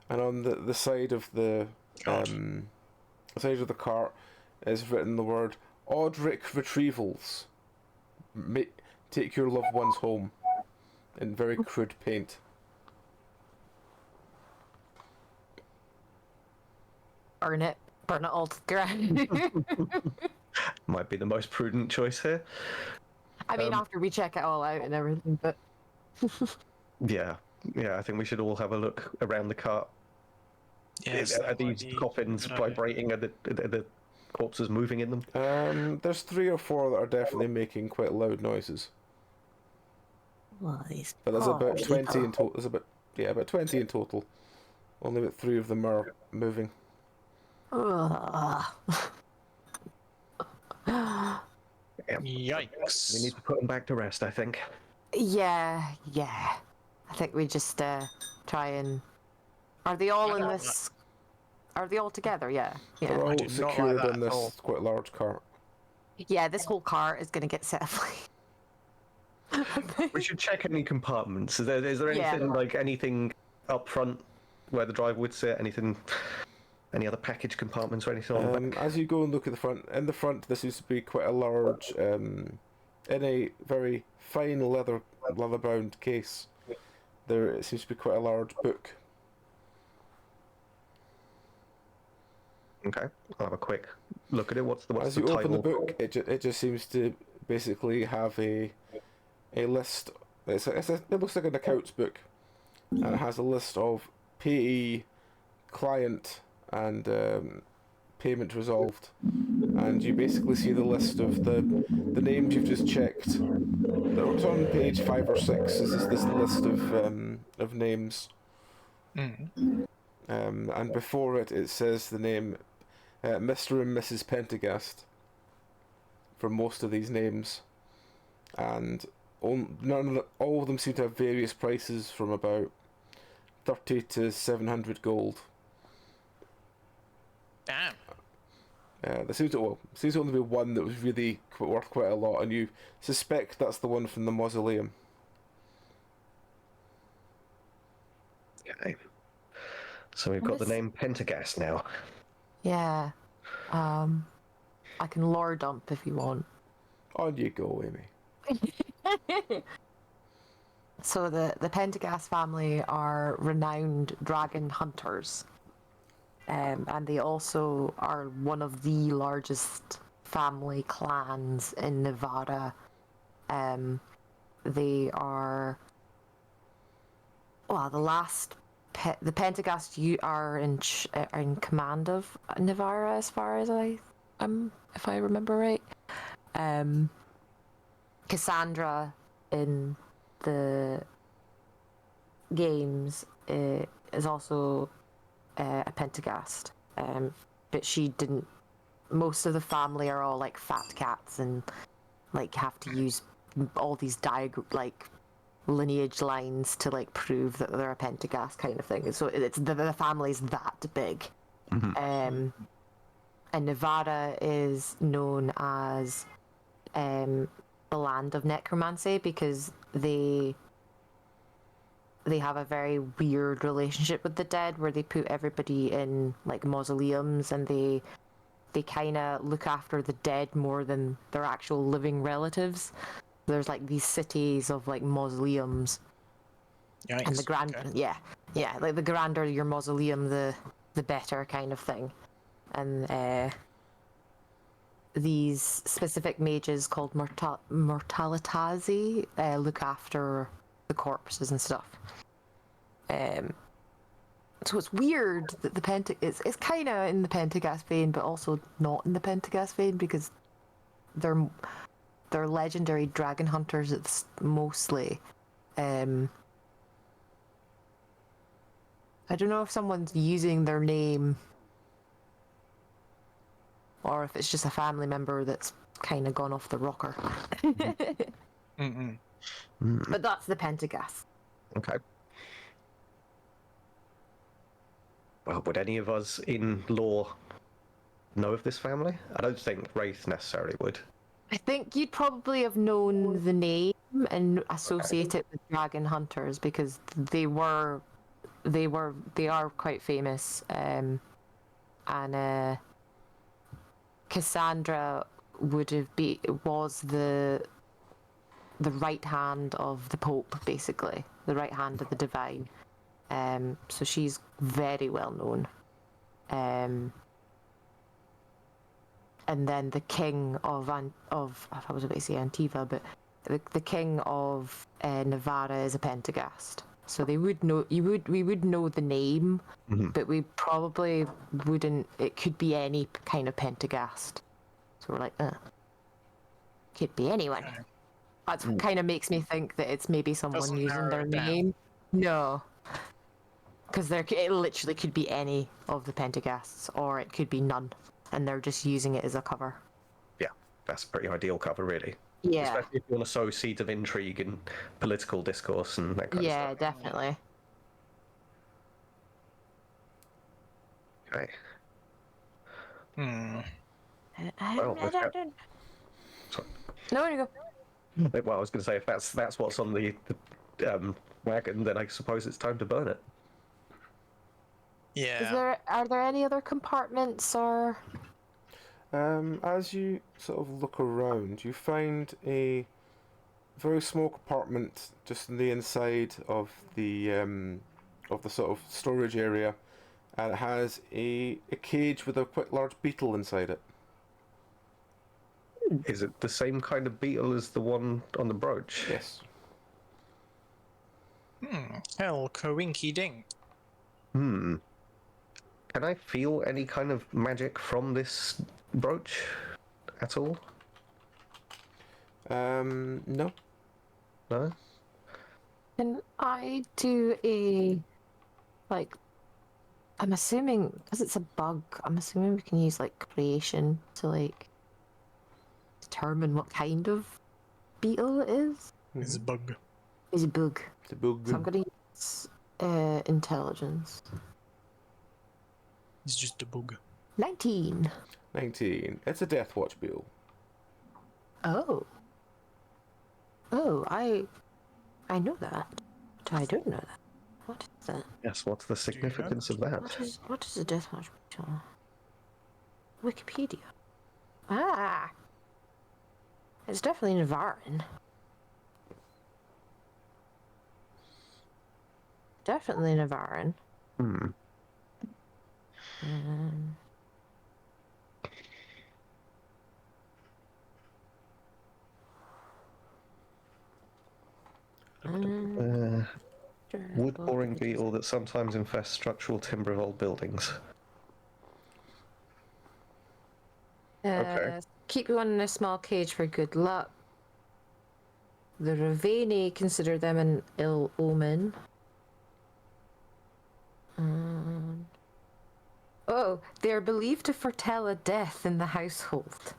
A: And on the side of the side of the cart is written the word "Audric Retrievals. Take your loved ones home," in very crude paint.
E: Burn it all to the ground.
C: Might be the most prudent choice here.
E: I mean, after we check it all out and everything, but
C: Yeah, I think we should all have a look around the cart.
D: Yes,
C: Are
D: that might
C: these
D: be
C: coffins
D: a good idea.
C: vibrating? Are the corpses moving in them?
A: There's 3 or 4 that are definitely making quite loud noises, but there's about 20 in total. There's about 20 in total. Only about 3 of them are moving.
E: Ugh.
D: Yikes.
C: We need to put them back to rest, I think.
E: Yeah. I think we just try and. Are they all in this? Are they all together? Yeah.
A: They're
E: Yeah.
A: all
D: do not like
A: secured
D: that
A: in
D: at
A: this
D: all.
A: quite large cart.
E: Yeah. This whole car is gonna get set aflame.
C: We should check any compartments. Is there
E: Yeah.
C: anything like anything up front where the driver would sit? Anything? Any other package compartments or anything on the back?
A: As you go and look at the front, in the front there seems to be quite a large, in a very fine leather-bound case. There seems to be quite a large book.
C: Okay, I'll have a quick look at it. What's
A: As
C: the
A: you open the
C: title?
A: book, it just seems to basically have a list. It looks like an accounts book, and it has a list of payee, client, and payment resolved. And you basically see the list of the names you've just checked. It's on page 5 or 6. Is this list of names? And before it says the name Mr. and Mrs. Pentagast for most of these names, and all of them seem to have various prices from about 30 to 700 gold.
D: Damn.
A: There seems to only be one that was really worth quite a lot, and you suspect that's the one from the mausoleum.
C: Okay. So we've got the name Pentagast now.
E: Yeah. I can lore dump if you want.
A: On you go, Amy.
E: So the Pentagast family are renowned dragon hunters, and they also are one of the largest family clans in Nevada. They are the Pentagast are in command of Nevada as far as if I remember right. Cassandra in the games is also a Pentagast, but she didn't. Most of the family are all like fat cats and like have to use all these lineage lines to like prove that they're a Pentagast kind of thing. So it's the family's that big. And Nevada is known as the land of necromancy because they have a very weird relationship with the dead where they put everybody in like mausoleums and they kind of look after the dead more than their actual living relatives. There's like these cities of like mausoleums.
D: Yikes.
E: And the like the grander your mausoleum, the better kind of thing. And these specific mages called Mortalitazi look after the corpses and stuff. So it's weird that it's kind of in the Pentagast vein, but also not in the Pentagast vein because they're legendary dragon hunters. It's mostly. I don't know if someone's using their name or if it's just a family member that's kind of gone off the rocker. But that's the Pentagast.
C: Okay. Well, would any of us in lore know of this family? I don't think Wraith necessarily would.
E: I think you'd probably have known the name and associate it with dragon hunters because they are quite famous. And Cassandra was the right hand of the Pope, basically the right hand of the divine. So she's very well known. And then the king of I was about to say Antiva, but the king of Nevada is a Pentagast. So they would know. We would know the name, but we probably wouldn't. It could be any kind of Pentagast. So we're like, could be anyone. That's what kind of makes me think that it's maybe someone
D: Doesn't
E: using
D: narrow
E: their
D: it down.
E: name. No. Because it literally could be any of the Pentagasts, or it could be none, and they're just using it as a cover.
C: Yeah, that's a pretty ideal cover, really.
E: Yeah.
C: Especially if you want to sow seeds of intrigue and political discourse and that kind of
E: Yeah,
C: stuff.
E: definitely.
C: Okay.
D: Hmm.
C: Well,
E: I don't.
C: Sorry.
E: No, you go.
C: Well, I was going to say, if that's what's on the wagon, then I suppose it's time to burn it.
D: Yeah.
E: Are there any other compartments or?
A: As you sort of look around, you find a very small compartment just on the inside of the sort of storage area, and it has a cage with a quite large beetle inside it.
C: Is it the same kind of beetle as the one on the brooch?
A: Yes.
D: Hell, coinky dink.
C: Can I feel any kind of magic from this brooch at all?
A: No.
C: No?
E: Can I do I'm assuming, because it's a bug, I'm assuming we can use like creation to like determine what kind of beetle it is.
D: It's a bug.
E: It's a bug.
A: It's a bug.
E: So I'm gonna use intelligence.
D: It's just a bug.
E: 19.
A: 19. It's a Death Watch beetle.
E: Oh. Oh, I know that. But I don't know that. What is that?
C: Yes, what's the significance of that?
E: What is a death watch beetle? Wikipedia. Ah. It's definitely Navarin. definitely Navarin.
C: Hmm.
E: Um,
C: Uh, wood boring beetle that sometimes infests structural timber of old buildings. Okay.
E: Keep one in a small cage for good luck. The Raveni consider them an ill omen. Oh, they are believed to foretell a death in the household.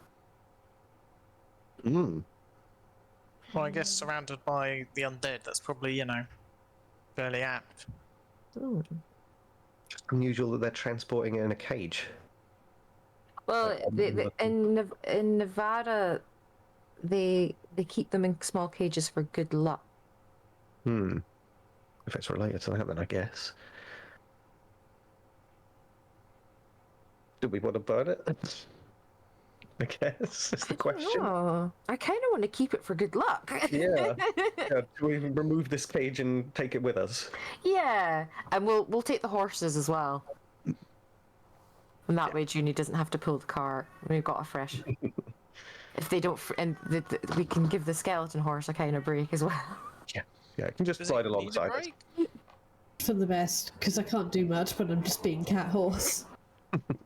C: Hmm.
D: Well, I guess surrounded by the undead, that's probably, fairly apt.
E: Ooh.
C: Unusual that they're transporting it in a cage.
E: Well, in Nevada, they keep them in small cages for good luck.
C: Hmm. If it's related to that, then I guess. Do we want to burn it? I guess is the question.
E: Oh, I kind of want to keep it for good luck.
C: Yeah. Do we remove this cage and take it with us?
E: Yeah, and we'll take the horses as well. And that way, Junie doesn't have to pull the cart. We've got a fresh. If they don't, we can give the skeleton horse a kind of break as well.
C: Yeah, I can just
D: Does
C: ride
D: it need a
C: alongside it.
D: break?
B: For the best, because I can't do much, but I'm just being cat horse.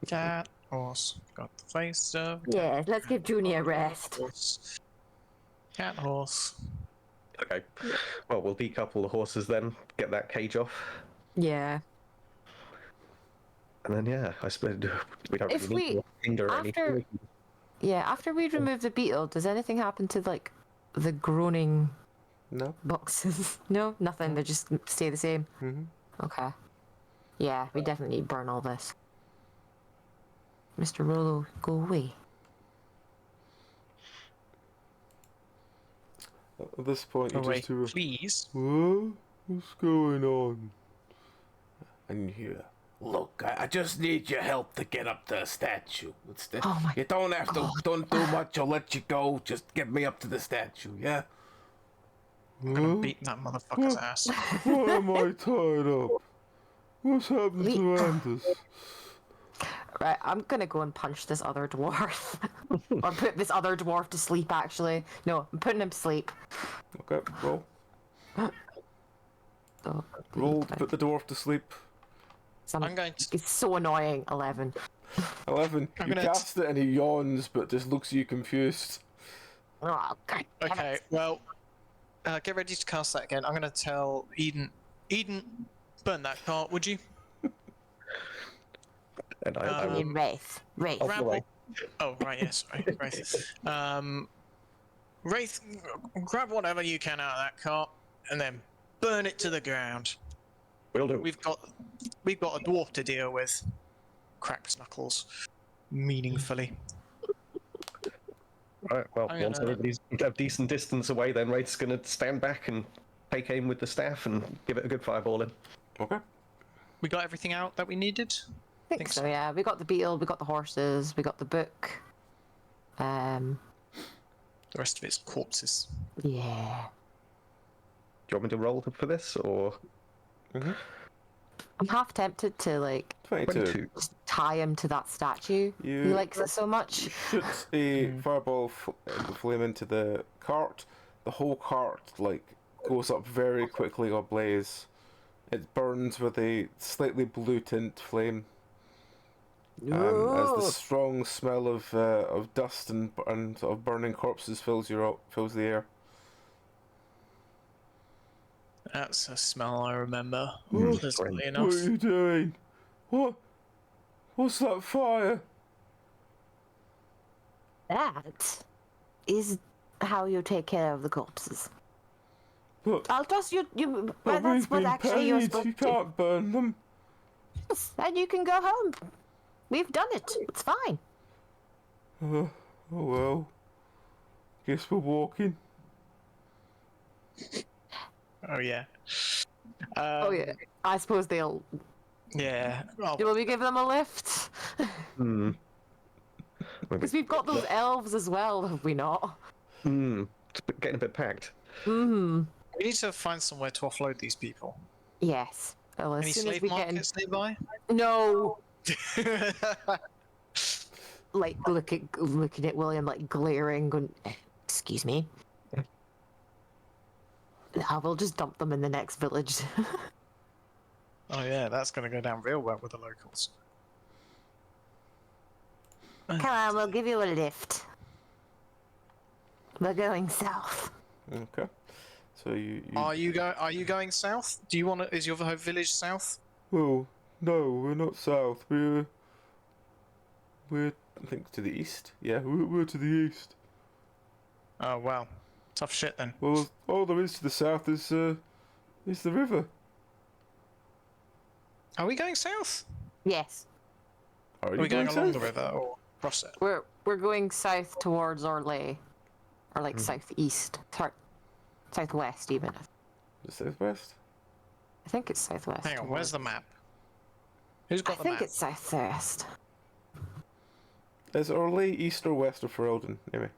D: Cat, horse, got the face of.
E: Yeah,
D: cat,
E: let's give Junie a rest.
D: Horse. Cat, horse.
C: Okay. Well, we'll decouple the horses then, get that cage off,
E: Yeah.
C: and then yeah, I suppose we don't
E: If
C: really need
E: we-
C: to hinder
E: after-
C: anything.
E: Yeah, after we remove the beetle, does anything happen to like the groaning
A: No.
E: boxes? No, nothing. They just stay the same.
A: Mm-hmm.
E: Okay. Yeah, we definitely need to burn all this. Mr. Rolo, go away.
A: At this point, you
D: Away,
A: just hear,
D: please.
A: "What? What's going on?"
F: And you hear, "Look, I just need your help to get up to the statue.
E: Oh my
F: you don't have to, don't do much. I'll let you go. Just get me up to the statue, yeah?"
D: I'm gonna beat that motherfucker's ass.
A: Why am I tied up? What's happened to Anders?
E: Right, I'm gonna go and punch this other dwarf. Or put this other dwarf to sleep, actually. No, I'm putting him to sleep.
A: Okay, roll.
E: Oh,
A: Roll to put the dwarf to sleep.
D: I'm going to.
E: It's so annoying. 11.
A: 11.
D: I'm
A: You
D: gonna
A: cast it and he yawns, but just looks at you confused.
E: Oh, God damn
D: Okay,
E: it.
D: well, get ready to cast that again. I'm gonna tell Eden. Eden, burn that cart, would you?
C: And
E: I
C: I will
E: mean, Wraith. Wraith.
C: Off the way.
D: Oh, right, yes, sorry, Wraith. Wraith, grab whatever you can out of that cart and then burn it to the ground.
C: Will do.
D: We've got a dwarf to deal with. Cracks knuckles meaningfully.
C: Right, well,
D: I'm
C: once
D: gonna-
C: everybody's a decent distance away, then Wraith's going to stand back and take aim with the staff and give it a good fireball in.
A: Okay.
D: We got everything out that we needed.
E: I think so, yeah. We got the beetle, we got the horses, we got the book.
D: The rest of it's corpses.
E: Yeah.
C: Do you want me to roll for this, or...?
A: Mm-hmm.
E: I'm half tempted to, like,
A: 22.
E: just tie him to that statue. He
A: You
E: likes it so much.
A: shoots a fireball flame into the cart. The whole cart, like, goes up very quickly ablaze. It burns with a slightly blue tint flame. As the strong smell of dust and sort of burning corpses fills the air.
D: That's a smell I remember.
C: Mm,
D: Pleasantly
C: great.
D: enough.
A: What are you doing? What's that fire?
E: That is how you take care of the corpses.
A: But,
E: I'll toss you.
A: but
E: That's
A: we've
E: what
A: been
E: actually you're
A: paid.
E: supposed
A: You
E: to do.
A: can't burn them.
E: Yes, and you can go home. We've done it. It's fine.
A: Oh well. Guess we're walking.
D: Oh yeah.
E: Oh yeah. I suppose they'll.
D: Yeah. Oh,
E: Will we give them a lift?
C: Hmm.
E: Because we've got those elves as well, have we not?
C: Hmm. It's getting a bit packed.
E: Mm-hmm.
D: we need to find somewhere to offload these people.
E: Yes. Well, as
D: Any
E: soon as
D: slave
E: we get in...
D: markets nearby?
E: No! Like, looking at William, like, glaring, going, excuse me? I will just dump them in the next village.
D: Oh yeah, that's going to go down real well with the locals.
E: Come on, we'll give you a lift. We're going south.
A: Okay. So you
D: Are you going south? Do you want to? Is your village south?
A: Oh, no, we're not south. We're I think to the east. Yeah, we're to the east.
D: Oh wow, tough shit then.
A: Well, all there is to the south is the river.
D: Are we going south?
E: Yes.
A: Are
D: Are
A: you
D: we going along the
A: south?
D: river or across it?
E: We're going south towards Orlais. Or like southeast. Sorry. Southwest even.
A: The southwest?
E: I think it's southwest.
D: Hang on, where's the map? Who's
E: I
D: got the
E: think
D: map?
E: it's southwest.
A: Is Orlais east or west of Ferelden, anyway?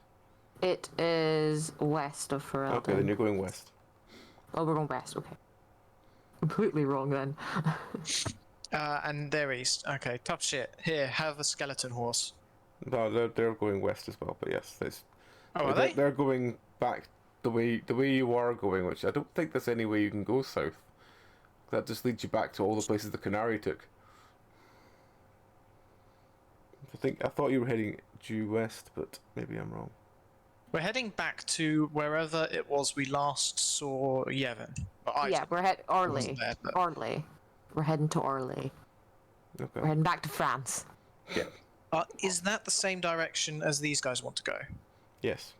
E: It is west of Ferelden.
A: Okay, then you're going west.
E: Oh, we're going west, okay. Completely wrong then.
D: And they're east. Okay, tough shit. Here, have a skeleton horse.
A: No, they're going west as well, but yes,
D: Oh, are they?
A: they're going back the way you are going, which I don't think there's any way you can go south. That just leads you back to all the places the Canary took. I thought you were heading due west, but maybe I'm wrong.
D: We're heading back to wherever it was we last saw Yevon.
E: Yeah, we're Orlais.
D: wasn't there, but-
E: Orlais. We're heading to Orlais.
A: Okay.
E: We're heading back to France.
A: Yeah.
D: Is that the same direction as these guys want to go?
A: Yes.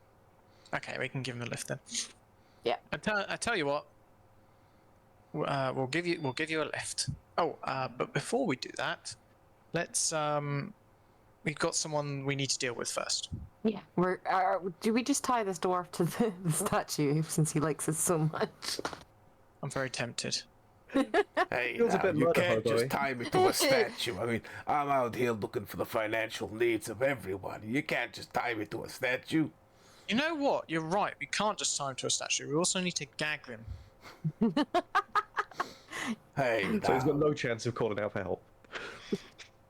D: Okay, we can give them a lift then.
E: Yeah.
D: I tell you what. We'll give you a lift. Oh, but before we do that, let's we've got someone we need to deal with first.
E: Yeah. Do we just tie this dwarf to the statue since he likes us so much?
D: I'm very tempted.
F: Hey,
C: Feels a
F: now,
C: bit
F: you
C: murder
F: can't just
C: hobo-y.
F: tie me to a statue. I mean, I'm out here looking for the financial needs of everybody. You can't just tie me to a statue.
D: You know what? You're right. We can't just tie him to a statue. We also need to gag him.
F: Hey,
C: So he's got
F: now,
C: no chance of calling out for help.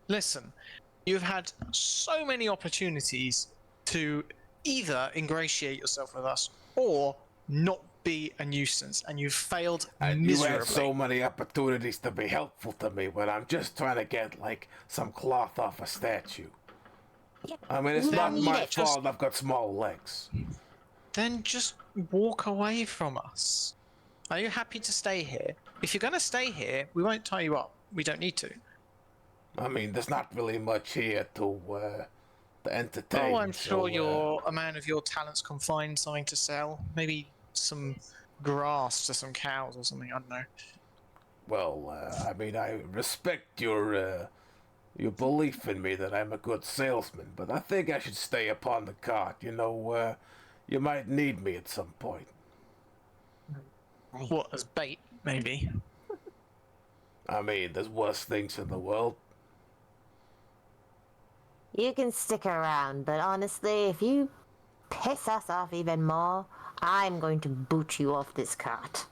D: Listen, you've had so many opportunities to either ingratiate yourself with us or not be a nuisance, and you've failed
F: and you
D: miserably.
F: had so many opportunities to be helpful to me when I'm just trying to get, like, some cloth off a statue. I mean, it's not
D: Then
F: my
D: just-
F: fault I've got small legs.
D: Then just walk away from us. Are you happy to stay here? If you're going to stay here, we won't tie you up. We don't need to.
F: I mean, there's not really much here to entertain.
D: Oh, I'm sure
F: so,
D: you're a man of your talents can find something to sell. Maybe some grass to some cows or something. I don't know.
F: Well, I mean, I respect your belief in me that I'm a good salesman, but I think I should stay upon the cart. You know, you might need me at some point.
D: What, as bait, maybe?
F: I mean, there's worse things in the world.
E: You can stick around, but honestly, if you piss us off even more, I'm going to boot you off this cart.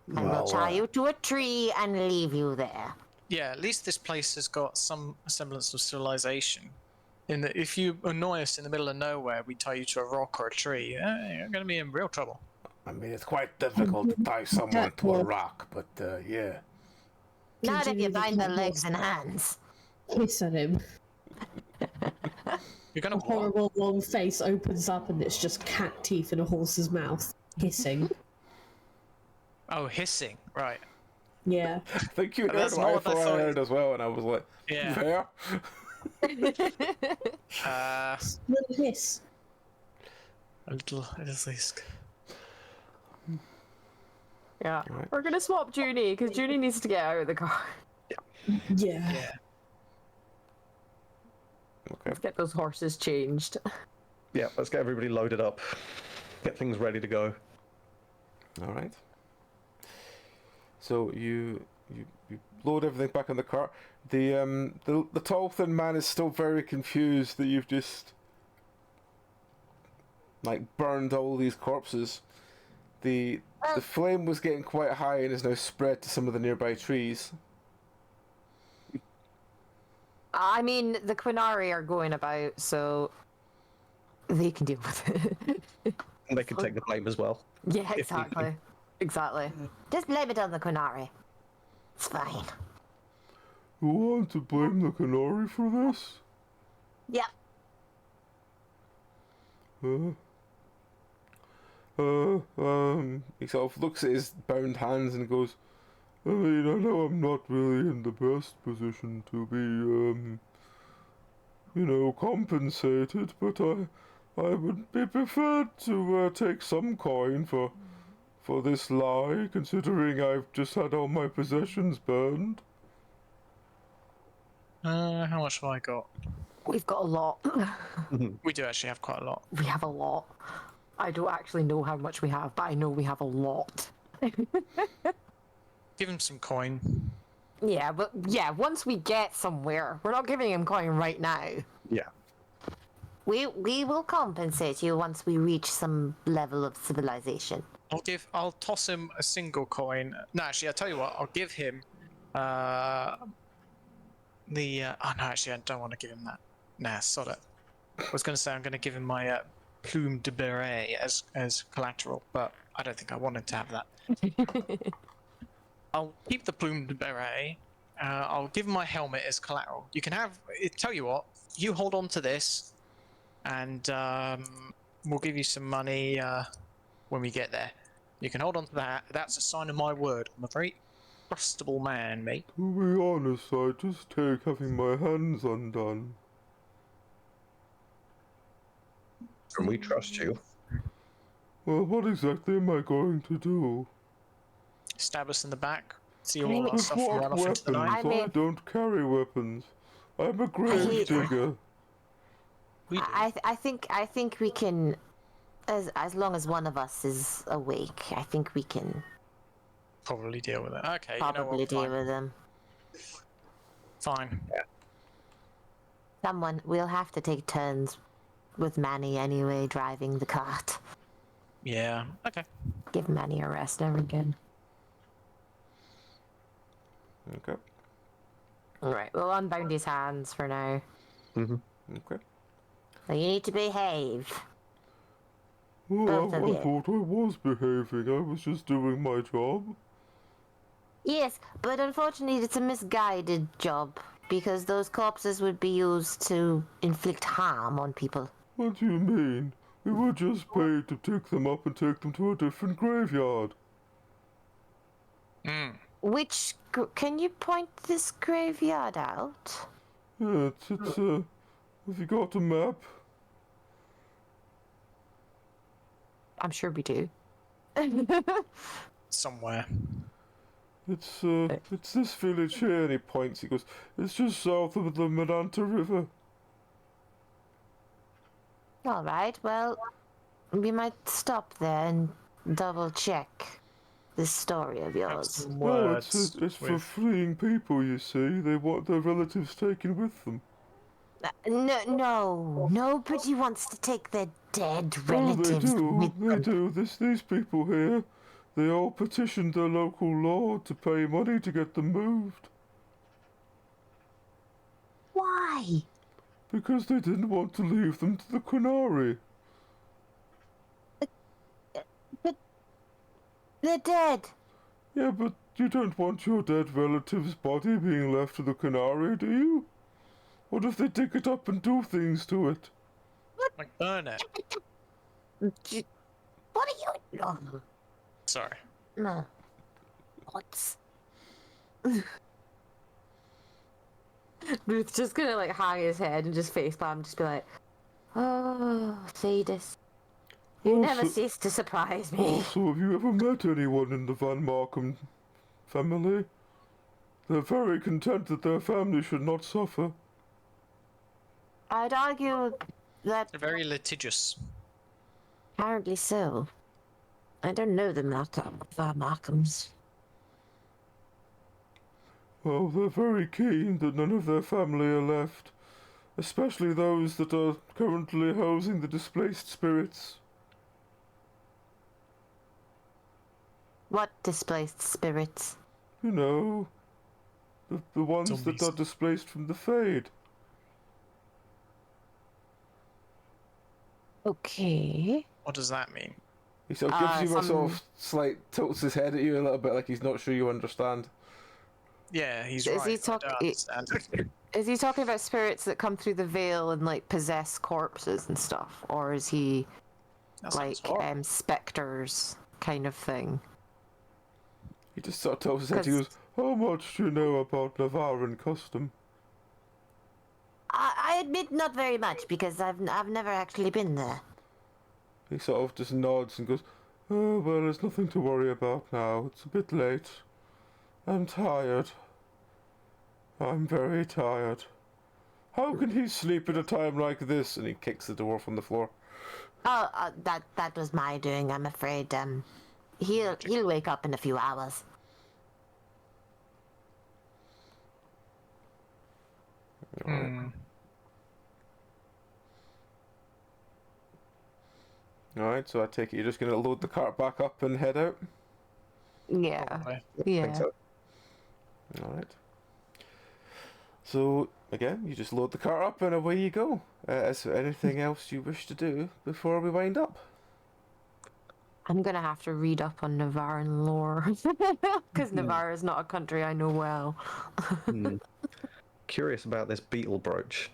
E: And we'll
F: Well,
E: tie you to a tree and leave you there.
D: Yeah, at least this place has got some semblance of civilization. In that, if you annoy us in the middle of nowhere, we tie you to a rock or a tree, you're going to be in real trouble.
F: I mean, it's quite difficult to tie someone to a rock, but yeah.
E: Not if you
B: Continue to
E: bind the
B: keep
E: legs and hands.
B: Hiss at him.
D: You're going
B: A
D: to what?
B: horrible long face opens up and it's just cat teeth in a horse's mouth, hissing.
D: Oh, hissing, right.
B: Yeah.
A: I think you heard
D: That's
A: what
D: not
A: I
D: what I
A: thought I
D: thought
A: heard as well, and I was like,
D: Yeah.
A: fair.
B: Little hiss.
D: A little at least.
E: Yeah.
A: Right.
E: We're gonna swap Junie, because Junie needs to get out of the car.
B: Yeah.
D: Yeah.
A: Okay.
E: Let's get those horses changed.
C: Yeah, let's get everybody loaded up. Get things ready to go.
A: All right. So you load everything back on the cart. The tall thin man is still very confused that you've just like burned all these corpses. The flame was getting quite high and is now spread to some of the nearby trees.
E: I mean, the Quinari are going about, so they can deal with it.
C: And they can take the blame as well.
E: Yeah, exactly. Exactly. Just blame it on the Quinari. It's fine.
A: You want to blame the Canary for this?
E: Yep.
A: He sort of looks at his bound hands and goes, I mean, I know I'm not really in the best position to be, compensated, but I would be preferred to take some coin for this lie, considering I've just had all my possessions burned.
D: How much have I got?
E: We've got a lot.
D: We do actually have quite a lot.
E: We have a lot. I don't actually know how much we have, but I know we have a lot.
D: Give him some coin.
E: Yeah, but yeah, once we get somewhere, we're not giving him coin right now.
C: Yeah.
E: We will compensate you once we reach some level of civilization.
D: I'll toss him a single coin. No, actually, I'll tell you what. I'll give him oh no, actually, I don't want to give him that. Nah, sod it. I was going to say I'm going to give him my plume de beret as collateral, but I don't think I wanted to have that. I'll keep the plume de beret. I'll give him my helmet as collateral. You can have. Tell you what. You hold on to this, and we'll give you some money when we get there. You can hold on to that. That's a sign of my word. I'm a very trustable man, mate.
A: To be honest, I just take having my hands undone.
C: And we trust you.
A: Well, what exactly am I going to do?
D: Stab us in the back. See all our
A: With
D: stuff run
A: what
D: off into the
A: weapons?
D: night.
E: I mean-
A: I don't carry weapons. I'm a grave digger.
D: We do.
E: I think we can, as long as one of us is awake, I think we can
D: Probably deal with it. Okay,
E: probably
D: you know what?
E: deal
D: Fine.
E: with them.
D: Fine.
E: We'll have to take turns with Manny anyway, driving the cart.
D: Yeah. Okay.
E: Give Manny a rest every again.
A: Okay.
E: Alright, we'll unbound his hands for now.
A: Okay.
E: So you need to behave.
A: Well,
E: Both
A: I
E: of you.
A: thought I was behaving. I was just doing my job.
E: Yes, but unfortunately it's a misguided job, because those corpses would be used to inflict harm on people.
A: What do you mean? We were just paid to pick them up and take them to a different graveyard.
E: Can you point this graveyard out?
A: Yeah, it's have you got a map?
E: I'm sure we do.
D: Somewhere.
A: It's this village here, and he points, he goes, it's just south of the Medanta River.
E: Alright, well, we might stop there and double check this story of
D: Have
E: yours.
D: some
A: No,
D: words
A: it's for
D: with-
A: fleeing people, you see. They want their relatives taken with them.
E: No, nobody wants to take their dead
A: Oh, they
E: relatives
A: do,
E: with
A: they
E: them.
A: do. These people here, they all petitioned their local lord to pay money to get them moved.
E: Why?
A: Because they didn't want to leave them to the Quinari.
E: But they're dead.
A: Yeah, but you don't want your dead relative's body being left to the Quinari, do you? What if they dig it up and do things to it?
D: Like burn it.
E: What are you? Oh,
D: Sorry.
E: no. What's? Booth's just gonna like hang his head and just facepalm, just be like, "Oh, Thaddeus, you never
A: Also-
E: cease to surprise me."
A: Also, have you ever met anyone in the Van Markham family? They're very content that their family should not suffer.
E: I'd argue that
D: They're very litigious.
E: apparently so. I don't know them that Markhams.
A: Well, they're very keen that none of their family are left, especially those that are currently housing the displaced spirits.
E: What displaced spirits?
A: You know, the ones
D: Zombies.
A: that are displaced from the Fade.
E: Okay.
D: What does that mean?
A: He sort of gives you a sort
E: some-
A: of slight tilts his head at you a little bit, like he's not sure you understand.
D: Yeah, he's
E: Is
D: right.
E: he
D: I
E: talk-
D: don't
E: he-
D: understand.
E: Is he talking about spirits that come through the veil and like possess corpses and stuff, or is he
D: That
E: like
D: sounds horrible.
E: specters kind of thing?
A: He just sort of tilts his head. He
E: 'Cause-
A: goes, "How much do you know about Navaran custom?"
E: I admit not very much because I've never actually been there.
A: He sort of just nods and goes, "Oh, well, there's nothing to worry about now. It's a bit late. I'm tired. I'm very tired. How can he sleep at a time like this?" And he kicks the door from the floor.
E: Oh, that was my doing. I'm afraid. He'll wake up in a few hours.
D: Hmm.
A: Alright, so I take it you're just going to load the cart back up and head out?
E: Yeah.
D: Probably.
C: I think
E: Yeah.
C: so.
A: Alright. So, again, you just load the cart up and away you go. Is there anything else you wish to do before we wind up?
E: I'm gonna have to read up on Navaran lore because Navarre is not a country I know well.
C: Curious about this beetle brooch.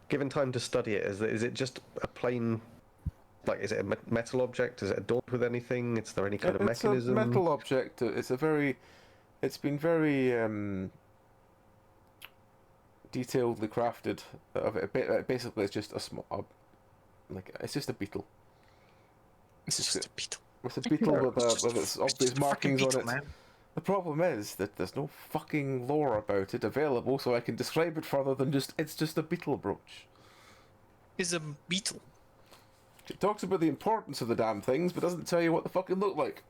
C: Given time to study it, is it just a plain, like, is it a metal object? Is it adorned with anything? Is there any kind of
A: It's
C: mechanism?
A: a metal object. It's been very detailedly crafted. Basically, it's just a small, it's just a beetle.
D: It's just a beetle.
A: It's a beetle with
D: It's
A: its
D: just
A: obvious
D: a freaking
A: markings on
D: beetle,
A: it.
D: man.
A: The problem is that there's no fucking lore about it available, so I can describe it further than it's just a beetle brooch.
D: It's a beetle.
A: It talks about the importance of the damn things, but doesn't tell you what they fucking look like.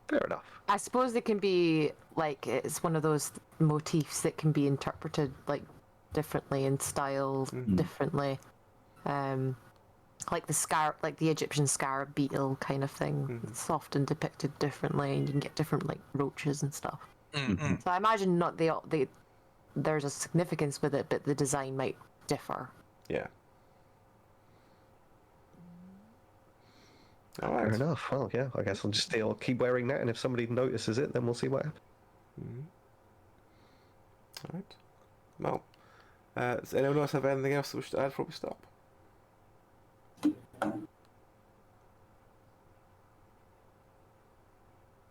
C: Fair enough.
E: I suppose it can be like it's one of those motifs that can be interpreted like differently and styled differently. Like the Egyptian scarab beetle kind of thing. It's often depicted differently, and you can get different like roaches and stuff.
D: Mm-mm.
E: So I imagine not there's a significance with it, but the design might differ.
A: Yeah.
C: Fair
A: Alright.
C: enough. Well, yeah, I guess I'll keep wearing that, and if somebody notices it, then we'll see what happens.
A: Alright. Well, does anyone else have anything else they wish to add before we stop?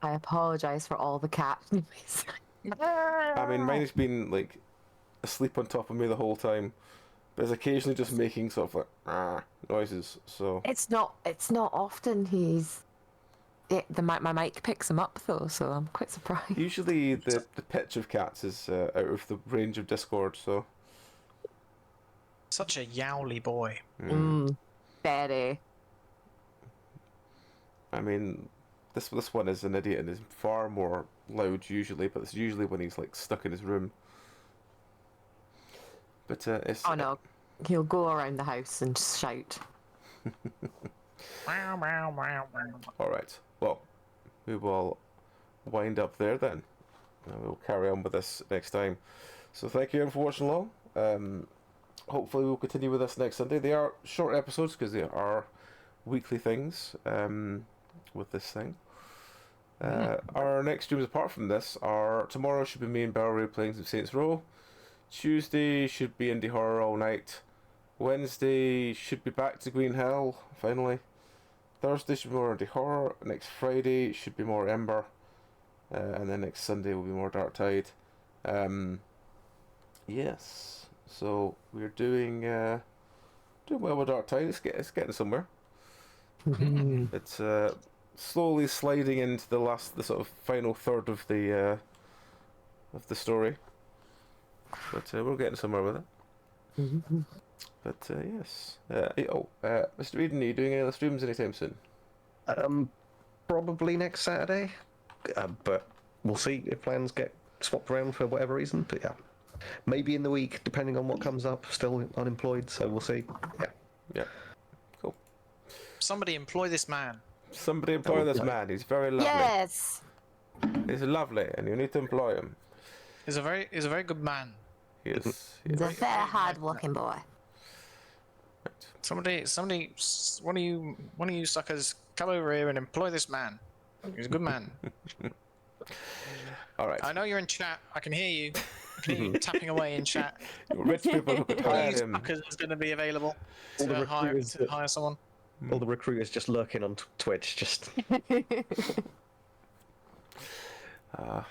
E: I apologize for all the cat noise.
A: I mean, mine's been like asleep on top of me the whole time, but it's occasionally just making sort of like noises. So
E: It's not often my mic picks him up though, so I'm quite surprised.
A: usually the pitch of cats is out of the range of Discord. So
D: Such a yowly boy.
E: Very.
A: I mean, this one is an idiot and is far more loud usually, but it's usually when he's like stuck in his room. But it's
E: Oh no, he'll go around the house and shout.
D: Meow, meow, meow, meow.
A: All right. Well, we will wind up there then. And we'll carry on with this next time. So thank you everyone for watching along. Hopefully we'll continue with this next Sunday. They are short episodes because they are weekly things with this thing. Our next streams apart from this are tomorrow should be me and Bellery playing some Saints Row. Tuesday should be Indie Horror all night. Wednesday should be back to Green Hell finally. Thursday should be more Indie Horror. Next Friday should be more Ember. And then next Sunday will be more Dark Tide. Yes. So we're doing well with Dark Tide. It's getting somewhere. It's slowly sliding into the sort of final third of the story. But we're getting somewhere with it. But yes. Mr. Eden, are you doing any other streams anytime soon?
C: Probably next Saturday, but we'll see if plans get swapped around for whatever reason. But yeah, maybe in the week, depending on what comes up. Still unemployed, so we'll see. Yeah.
A: Yeah. Cool.
D: Somebody employ this man.
A: Somebody employ this man. He's very lovely.
E: Yes.
A: He's lovely, and you need to employ him.
D: He's a very good man.
A: He is.
E: He's a fair, hard-working boy.
D: Somebody, one of you suckers, come over here and employ this man. He's a good man.
A: All right.
D: I know you're in chat. I can hear you. I can hear you tapping away in chat.
A: Rich people who could
D: One
A: hire
D: of you
A: him.
D: suckers is going to be available
C: All the
D: to
C: recruiters
D: hire someone.
C: All the recruiters just lurking on Twitch, just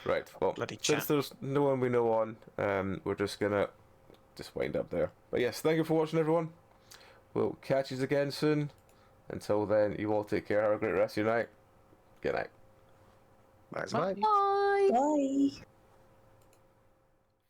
A: Right. Well,
D: Bloody
A: since
D: chat.
A: there's no one we know on, we're just gonna wind up there. But yes, thank you for watching, everyone. We'll catch you again soon. Until then, you all take care. Have a great rest of your night. Good night.
C: that's right.
E: Bye.
B: Bye.